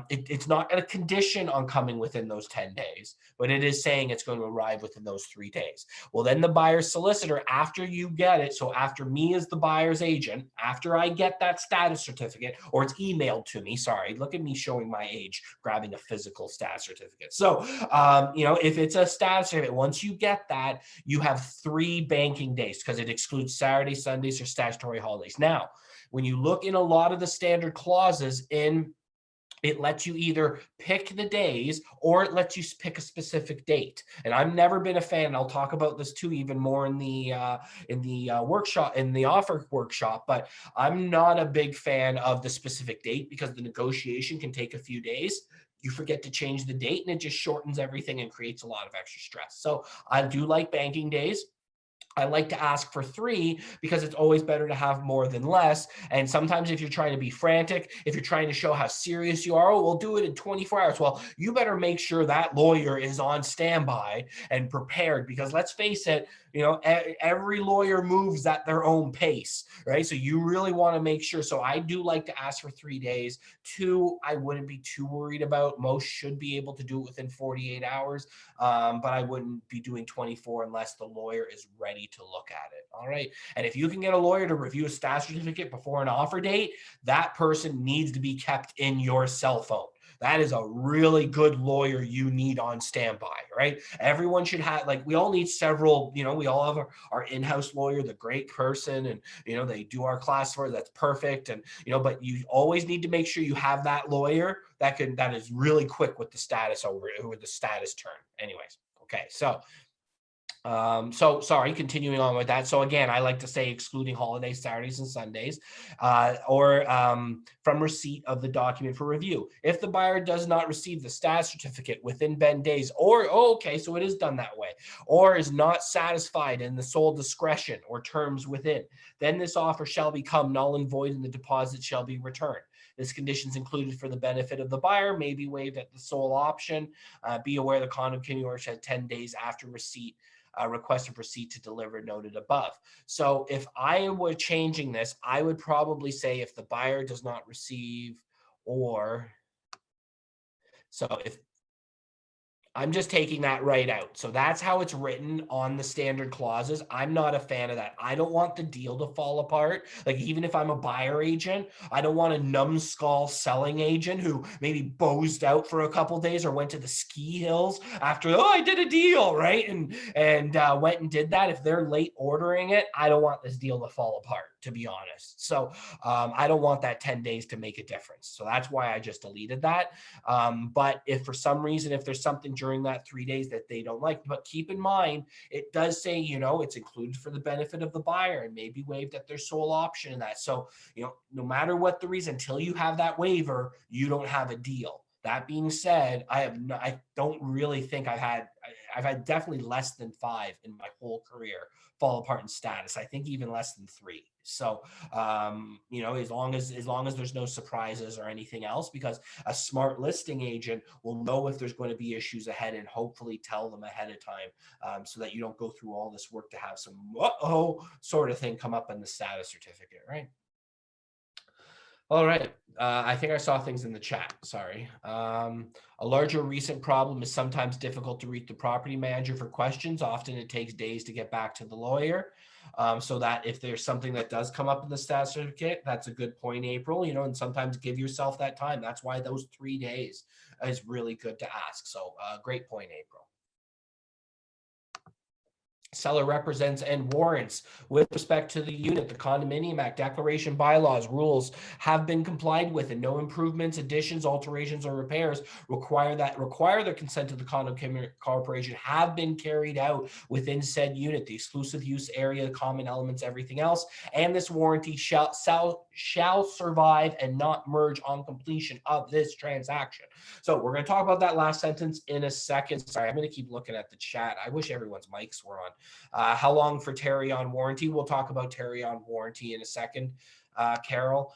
It's not a condition on coming within those 10 days, but it is saying it's going to arrive within those 3 days. Well, then the buyer's solicitor, after you get it, so after me as the buyer's agent, after I get that status certificate, or it's emailed to me, sorry, look at me showing my age, grabbing a physical status certificate. So, if it's a status certificate, once you get that, you have 3 banking days because it excludes Saturdays, Sundays, or statutory holidays. Now, when you look in a lot of the standard clauses it lets you either pick the days or it lets you pick a specific date. And I've never been a fan. I'll talk about this too, even more in the workshop, in the offer workshop. But I'm not a big fan of the specific date because the negotiation can take a few days. You forget to change the date and it just shortens everything and creates a lot of extra stress. So I do like banking days. I like to ask for 3 because it's always better to have more than less. And sometimes if you're trying to be frantic, if you're trying to show how serious you are, oh, we'll do it in 24 hours. Well, you better make sure that lawyer is on standby and prepared, because let's face it, every lawyer moves at their own pace, right? So you really want to make sure. So I do like to ask for 3 days. 2, I wouldn't be too worried about. Most should be able to do it within 48 hours, but I wouldn't be doing 24 unless the lawyer is ready to look at it. All right. And if you can get a lawyer to review a status certificate before an offer date, that person needs to be kept in your cell phone. That is a really good lawyer you need on standby, right? Everyone should have, we all need several, we all have our in-house lawyer, the great person, and, they do our class for it. That's perfect. And, but you always need to make sure you have that lawyer that is really quick with the status or the status turn. Anyways. Okay. So sorry, continuing on with that. So again, I like to say excluding holidays, Saturdays, and Sundays, or from receipt of the document for review. If the buyer does not receive the status certificate within 10 days, so it is done that way, or is not satisfied in the sole discretion or terms within, then this offer shall become null and void and the deposit shall be returned. This condition is included for the benefit of the buyer, may be waived at the sole option. Be aware the condominium has 10 days after receipt request to proceed to deliver noted above. So if I were changing this, I would probably say if the buyer does not receive, if I'm just taking that right out. So that's how it's written on the standard clauses. I'm not a fan of that. I don't want the deal to fall apart. Like, even if I'm a buyer agent, I don't want a numbskull selling agent who maybe bozed out for a couple days or went to the ski hills after, I did a deal, right? And went and did that. If they're late ordering it, I don't want this deal to fall apart, to be honest. So I don't want that 10 days to make a difference. So that's why I just deleted that. But if for some reason, if there's something during that 3 days that they don't like. But keep in mind, it does say, it's included for the benefit of the buyer and may be waived at their sole option in that. So, no matter what the reason, until you have that waiver, you don't have a deal. That being said, I don't really think I've had definitely less than 5 in my whole career fall apart in status. I think even less than 3. So, as long as there's no surprises or anything else, because a smart listing agent will know if there's going to be issues ahead and hopefully tell them ahead of time, so that you don't go through all this work to have some sort of thing come up in the status certificate, right? All right. I think I saw things in the chat. Sorry. A larger recent problem is sometimes difficult to reach the property manager for questions. Often it takes days to get back to the lawyer. So that if there's something that does come up in the status certificate, that's a good point, April, and sometimes give yourself that time. That's why those 3 days is really good to ask. So great point, April. Seller represents and warrants with respect to the unit, the Condominium Act, declaration, bylaws, rules have been complied with, and no improvements, additions, alterations, or repairs require the consent of the condo corporation have been carried out within said unit, the exclusive use area, common elements, everything else, and this warranty shall survive and not merge on completion of this transaction. So we're going to talk about that last sentence in a second. Sorry, I'm going to keep looking at the chat. I wish everyone's mics were on. How long for Terry on warranty? We'll talk about Terry on warranty in a second, Carol.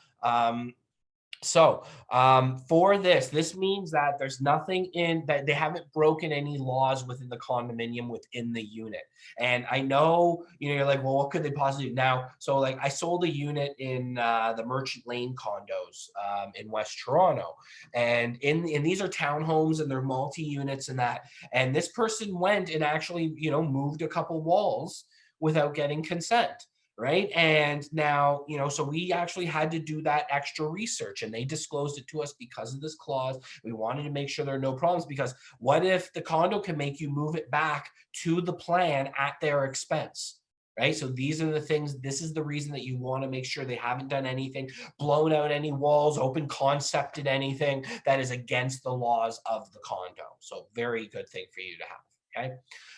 For this means that there's nothing in that they haven't broken any laws within the condominium within the unit. And I know, you're like, well, what could they possibly do now? So like I sold a unit in the Merchant Lane condos in West Toronto. And these are townhomes and they're multi-units and that. And this person went and actually, moved a couple walls without getting consent. Right. And now, so we actually had to do that extra research and they disclosed it to us because of this clause. We wanted to make sure there are no problems, because what if the condo can make you move it back to the plan at their expense? Right. So these are the things, this is the reason that you want to make sure they haven't done anything, blown out any walls, open concepted anything that is against the laws of the condo. So very good thing for you to have. Okay.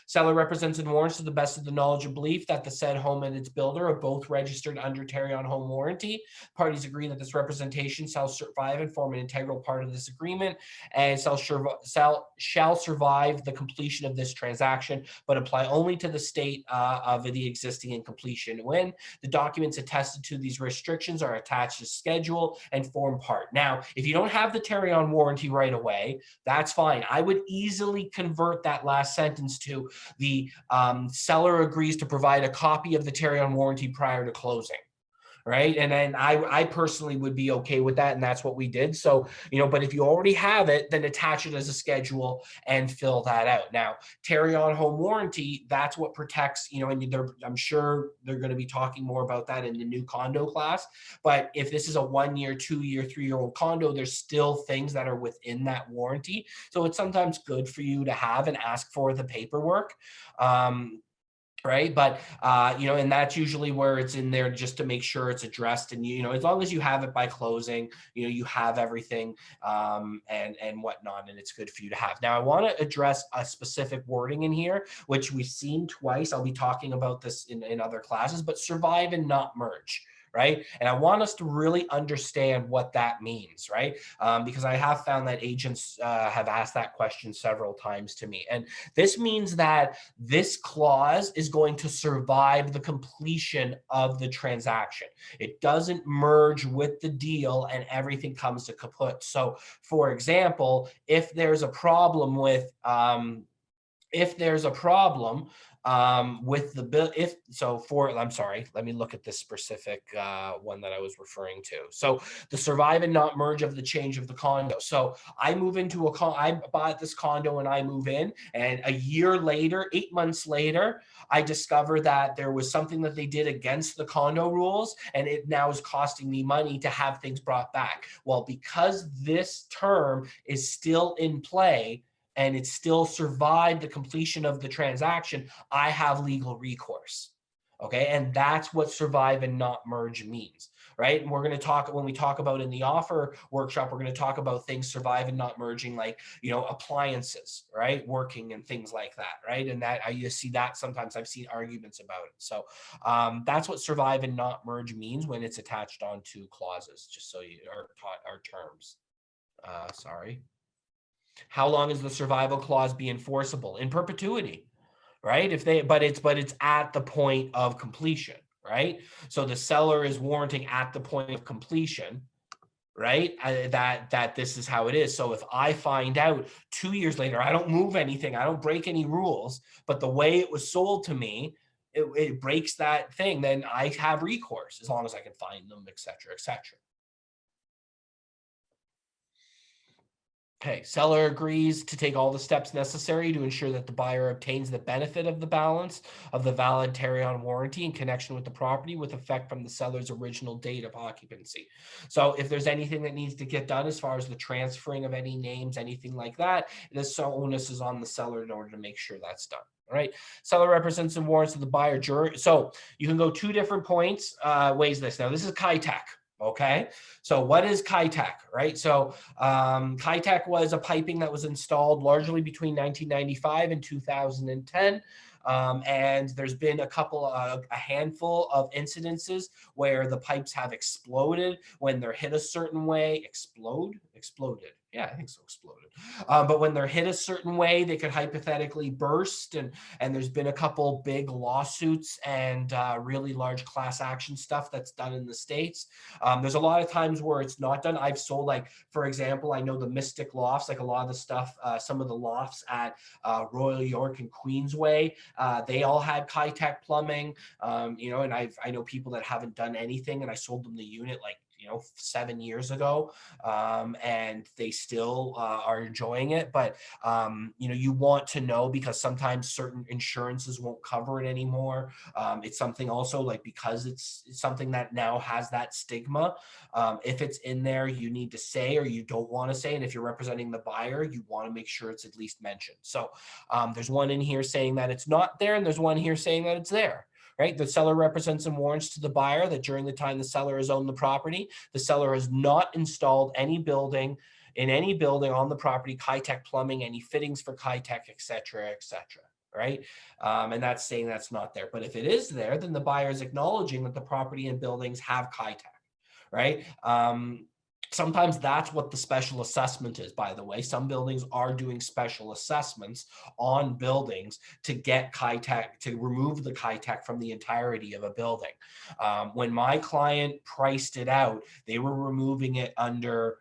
Seller represents and warrants to the best of the knowledge and belief that the said home and its builder are both registered under Terry on home warranty. Parties agree that this representation shall survive and form an integral part of this agreement and shall survive the completion of this transaction, but apply only to the state of the existing and completion when the documents attested to these restrictions are attached as schedule and form part. Now, if you don't have the Terry on warranty right away, that's fine. I would easily convert that last sentence to the seller agrees to provide a copy of the Terry on warranty prior to closing. Right. And then I personally would be okay with that. And that's what we did. So, but if you already have it, then attach it as a schedule and fill that out. Now, Terry on home warranty, that's what protects, and I'm sure they're going to be talking more about that in the new condo class. But if this is a 1 year, 2 year, 3-year-old condo, there's still things that are within that warranty. So it's sometimes good for you to have and ask for the paperwork. Right. But, and that's usually where it's in there just to make sure it's addressed. And, as long as you have it by closing, you have everything and whatnot, and it's good for you to have. Now, I want to address a specific wording in here, which we've seen twice. I'll be talking about this in other classes, but survive and not merge. Right. And I want us to really understand what that means. Right. Because I have found that agents have asked that question several times to me. And this means that this clause is going to survive the completion of the transaction. It doesn't merge with the deal and everything comes to kaput. So, for example, if there's a problem with with the bill, I'm sorry, let me look at this specific one that I was referring to. So the survive and not merge of the change of the condo. So I move into I bought this condo and I move in, and a year later, 8 months later, I discover that there was something that they did against the condo rules, and it now is costing me money to have things brought back. Well, because this term is still in play, and it still survived the completion of the transaction, I have legal recourse. Okay. And that's what survive and not merge means. right? And we're going to talk, when we talk about in the offer workshop, we're going to talk about things survive and not merging, like, appliances, right? Working and things like that, right? And that I see that sometimes I've seen arguments about it. So that's what survive and not merge means when it's attached onto clauses, just so you are taught our terms. Sorry. How long is the survival clause be enforceable? In perpetuity, right? But it's at the point of completion, right? So the seller is warranting at the point of completion, right? That this is how it is. So if I find out 2 years later, I don't move anything, I don't break any rules, but the way it was sold to me, it breaks that thing, then I have recourse as long as I can find them, et cetera, et cetera. Okay, seller agrees to take all the steps necessary to ensure that the buyer obtains the benefit of the balance of the valid carry-on warranty in connection with the property with effect from the seller's original date of occupancy. So if there's anything that needs to get done as far as the transferring of any names, anything like that, this onus is on the seller in order to make sure that's done. All right. Seller represents and warrants to the buyer. So you can go two different points, ways this. Now, this is Kitech. Okay. So what is Kitech, right? So Kitech was a piping that was installed largely between 1995 and 2010. And there's been a handful of incidences where the pipes have exploded when they're hit a certain way. Exploded. Yeah, I think so. Exploded. But when they're hit a certain way, they could hypothetically burst. And there's been a couple big lawsuits and really large class action stuff that's done in the States. There's a lot of times where it's not done. I've sold, like, for example, I know the Mystic Lofts, like a lot of the stuff, some of the lofts at Royal York and Queensway, they all had Kitech plumbing, and I know people that haven't done anything, and I sold them the unit like 7 years ago, and they still are enjoying it. But you want to know, because sometimes certain insurances won't cover it anymore. It's something also, like, because it's something that now has that stigma. If it's in there, you need to say, or you don't want to say, and if you're representing the buyer, you want to make sure it's at least mentioned. So there's one in here saying that it's not there, and there's one here saying that it's there. Right? The seller represents and warrants to the buyer that during the time the seller has owned the property, the seller has not installed any building on the property, Kitech plumbing, any fittings for Kitech, et cetera, right? And that's saying that's not there. But if it is there, then the buyer is acknowledging that the property and buildings have Kitech, right? Sometimes that's what the special assessment is, by the way. Some buildings are doing special assessments on buildings to get Kitech, to remove the Kitech from the entirety of a building. When my client priced it out, they were removing it under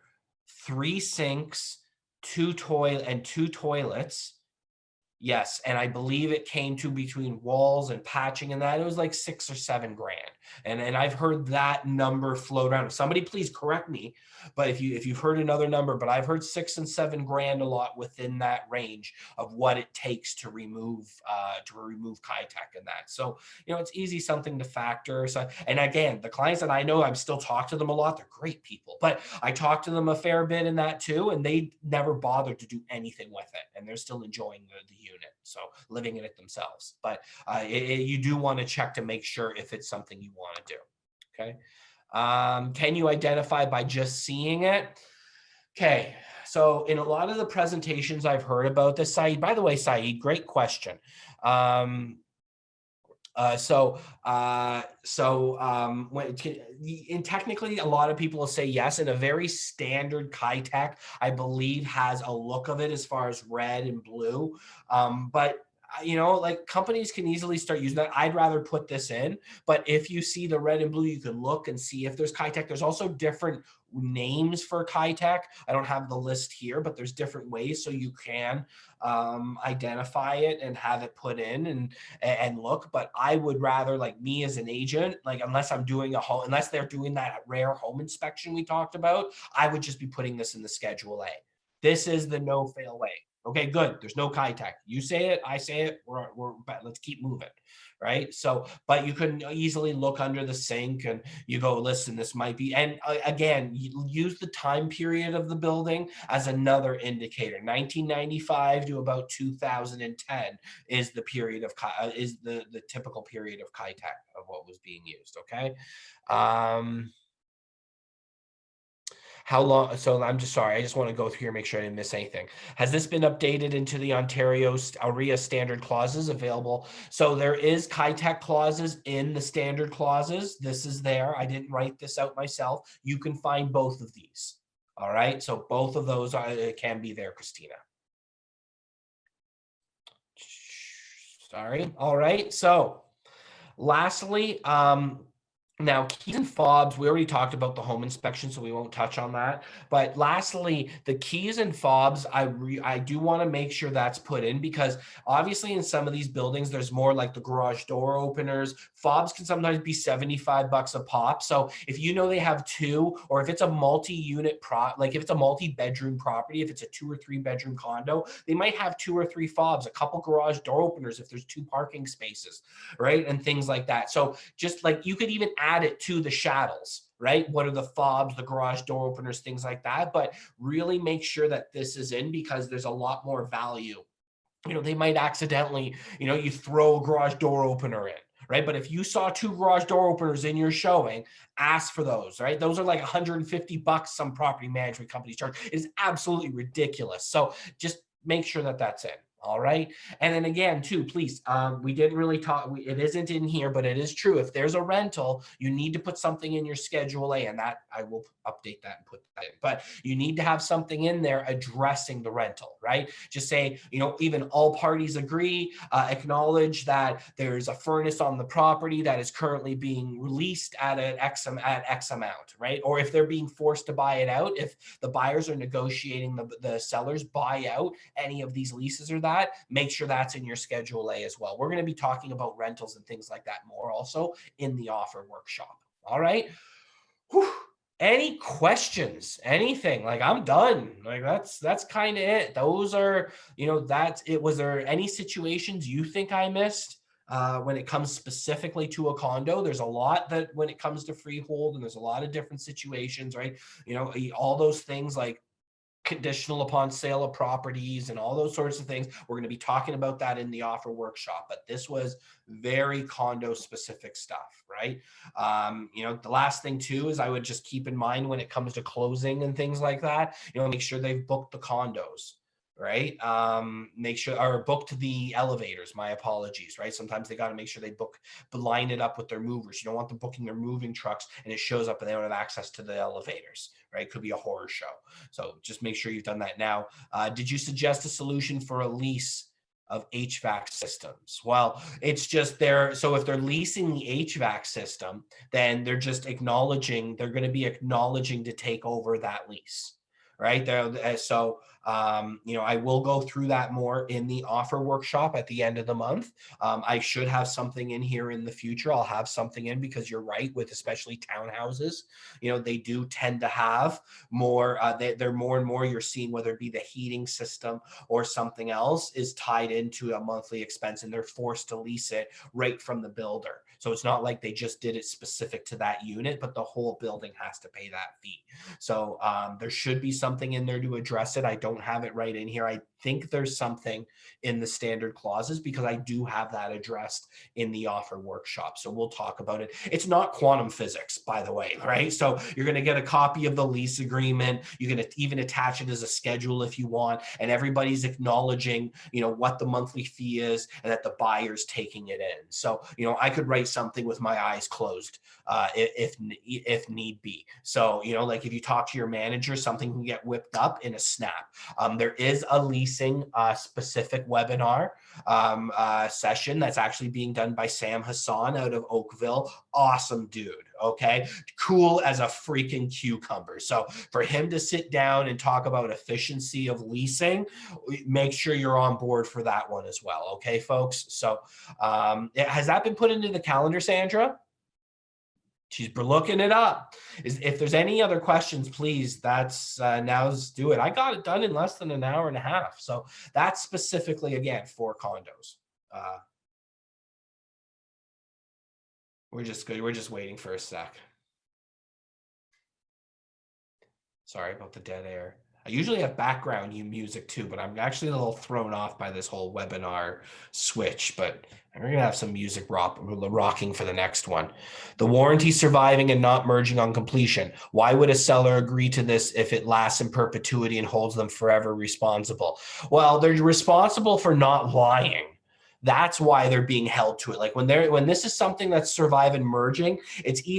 3 sinks, 2 toilets. Yes, and I believe it came to between walls and patching and that, it was like 6 or 7 grand. And I've heard that number float around. Somebody please correct me, but if you've heard another number, but I've heard 6 and 7 grand a lot within that range of what it takes to remove Kitech and that. So it's easy something to factor. So, and again, the clients that I know, I'm still talk to them a lot. They're great people, but I talk to them a fair bit in that too, and they never bothered to do anything with it, and they're still enjoying the unit, so living in it themselves. But you do want to check to make sure if it's something you want to do. Okay. Can you identify by just seeing it? Okay. So in a lot of the presentations I've heard about this, Saeed, by the way, Saeed, great question. And technically, a lot of people will say yes, and a very standard Kitech, I believe, has a look of it as far as red and blue. But like, companies can easily start using that. I'd rather put this in, but if you see the red and blue, you can look and see if there's Kitech. There's also different names for Kitech. I don't have the list here, but there's different ways so you can identify it and have it put in and look. But I would rather, like, me as an agent, like, unless they're doing that rare home inspection we talked about, I would just be putting this in the Schedule A. This is the no fail way. Okay, good. There's no Kitech. You say it, I say it. Let's keep moving, right? So, but you can easily look under the sink and you go, listen, this might be. And again, you use the time period of the building as another indicator. 1995 to about 2010 is the period of is the typical period of Kitech of what was being used. Okay. How long? So I'm just sorry. I just want to go through here, make sure I didn't miss anything. Has this been updated into the Ontario REA standard clauses available? So there is CITEC clauses in the standard clauses. This is there. I didn't write this out myself. You can find both of these. All right. So both of those can be there, Christina. Sorry. All right. So lastly, now keys and fobs, we already talked about the home inspection, so we won't touch on that. But lastly, the keys and fobs, I do want to make sure that's put in, because obviously in some of these buildings, there's more like the garage door openers. Fobs can sometimes be 75 bucks a pop. So if you know they have two, or if it's a multi-unit like if it's a multi-bedroom property, if it's a 2 or 3 bedroom condo, they might have 2 or 3 fobs, a couple garage door openers if there's 2 parking spaces, right? And things like that. So just like you could even add it to the shadows, right? What are the fobs, the garage door openers, things like that. But really make sure that this is in, because there's a lot more value. You know, they might accidentally, you throw a garage door opener in, right? But if you saw 2 garage door openers in your showing, ask for those, right? Those are like 150 bucks some property management companies charge. It is absolutely ridiculous. So just make sure that that's in. All right. And then again, too, please, we didn't really talk, it isn't in here, but it is true. If there's a rental, you need to put something in your Schedule A, and that I will update that and put that in. But you need to have something in there addressing the rental, right? Just say, even all parties agree, acknowledge that there's a furnace on the property that is currently being released at X amount, right? Or if they're being forced to buy it out, if the buyers are negotiating the sellers buy out any of these leases or that, make sure that's in your Schedule A as well. We're going to be talking about rentals and things like that more also in the offer workshop. All right. Whew. Any questions? Anything? Like, I'm done. Like, that's kind of it. Those are, that's it. Was there any situations you think I missed when it comes specifically to a condo? There's a lot that when it comes to freehold, and there's a lot of different situations, right? All those things like conditional upon sale of properties and all those sorts of things. We're going to be talking about that in the offer workshop, but this was very condo specific stuff, right? The last thing too is I would just keep in mind when it comes to closing and things like that, make sure they've booked the condos, right? Make sure, or booked the elevators, my apologies, right? Sometimes they got to make sure they line it up with their movers. You don't want them booking their moving trucks and it shows up and they don't have access to the elevators, right? It could be a horror show. So just make sure you've done that now. Did you suggest a solution for a lease of HVAC systems? Well, it's just there. So if they're leasing the HVAC system, then they're just acknowledging, they're going to be acknowledging to take over that lease, right? So I will go through that more in the offer workshop at the end of the month. I should have something in here in the future. I'll have something in, because you're right, with especially townhouses, they do tend to have more, they're more and more, you're seeing whether it be the heating system or something else is tied into a monthly expense, and they're forced to lease it right from the builder. So it's not like they just did it specific to that unit, but the whole building has to pay that fee. So there should be something in there to address it. I don't have it right in here. I think there's something in the standard clauses, because I do have that addressed in the offer workshop. So we'll talk about it. It's not quantum physics, by the way, right? So you're going to get a copy of the lease agreement. You can even attach it as a schedule if you want, and everybody's acknowledging, what the monthly fee is and that the buyer's taking it in. So, I could write something with my eyes closed if need be. So, like if you talk to your manager, something can get whipped up in a snap. There is a leasing specific webinar session that's actually being done by Sam Hassan out of Oakville. Awesome dude. Okay. Cool as a freaking cucumber. So for him to sit down and talk about efficiency of leasing, make sure you're on board for that one as well. Okay, folks. So has that been put into the calendar, Sandra? She's looking it up. If there's any other questions, please, that's now's do it. I got it done in less than an hour and a half. So that's specifically, again, for condos. We're just good. We're just waiting for a sec. Sorry about the dead air. I usually have background music too, but I'm actually a little thrown off by this whole webinar switch, but we're going to have some music rocking for the next one. The warranty surviving and not merging on completion. Why would a seller agree to this if it lasts in perpetuity and holds them forever responsible? Well, they're responsible for not lying. That's why they're being held to it. Like when this is something that's survive and merging,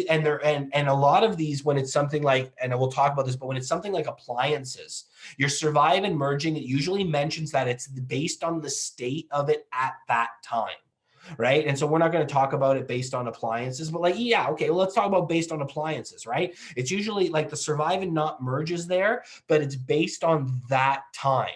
and a lot of these, when it's something like, and we'll talk about this, but when it's something like appliances, your survive and merging, it usually mentions that it's based on the state of it at that time. Right. And so we're not going to talk about it based on appliances, but like, yeah, okay, well, let's talk about based on appliances, right? It's usually like the survive and not merge is there, but it's based on that time,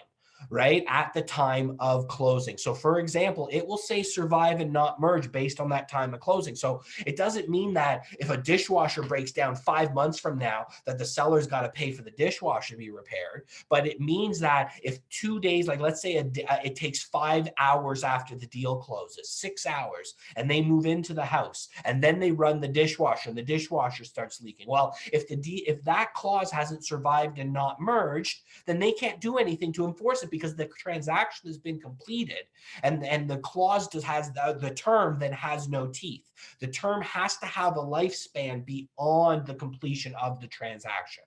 right? At the time of closing. So for example, it will say survive and not merge based on that time of closing. So it doesn't mean that if a dishwasher breaks down 5 months from now, that the seller's got to pay for the dishwasher to be repaired. But it means that if 2 days, like let's say it takes 5 hours after the deal closes, 6 hours, and they move into the house and then they run the dishwasher and the dishwasher starts leaking. Well, if that clause hasn't survived and not merged, then they can't do anything to enforce it because the transaction has been completed, and the clause has the term then has no teeth. The term has to have a lifespan beyond the completion of the transaction.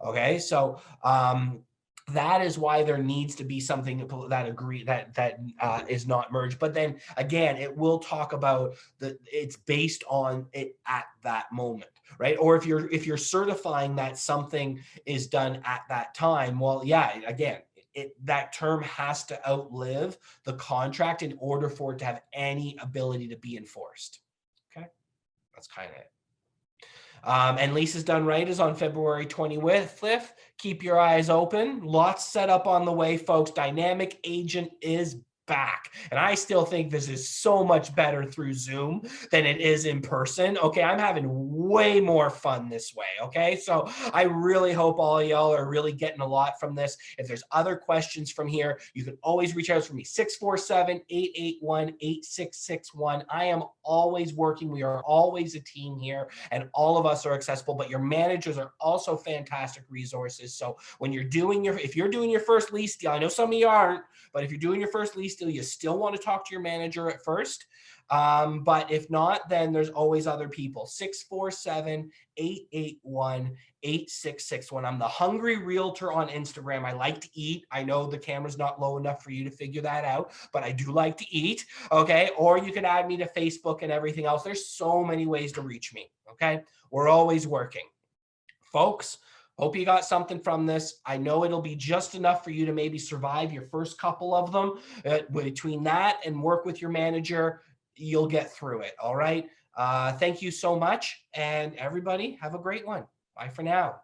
Okay, so that is why there needs to be something that is not merged. But then again, it will talk about it's based on it at that moment, right? Or if you're certifying that something is done at that time, well, yeah, again, that term has to outlive the contract in order for it to have any ability to be enforced. Okay, that's kind of it. And Leases Done Right is on February 25th. Keep your eyes open. Lots set up on the way, folks. Dynamic Agent is back. And I still think this is so much better through Zoom than it is in person. Okay, I'm having way more fun this way. Okay, so I really hope all y'all are really getting a lot from this. If there's other questions from here, you can always reach out to me, 647-881-8661. I am always working. We are always a team here, and all of us are accessible, but your managers are also fantastic resources. So when you're doing if you're doing your first lease deal, I know some of you aren't, but if you're doing your first lease deal, you still want to talk to your manager at first. But if not, then there's always other people. 647-881-8661. I'm the Hungry Realtor on Instagram. I like to eat. I know the camera's not low enough for you to figure that out, but I do like to eat. Okay. Or you can add me to Facebook and everything else. There's so many ways to reach me. Okay. We're always working. Folks, hope you got something from this. I know it'll be just enough for you to maybe survive your first couple of them. Between that and work with your manager, you'll get through it. All right. Thank you so much. And everybody have a great one. Bye for now.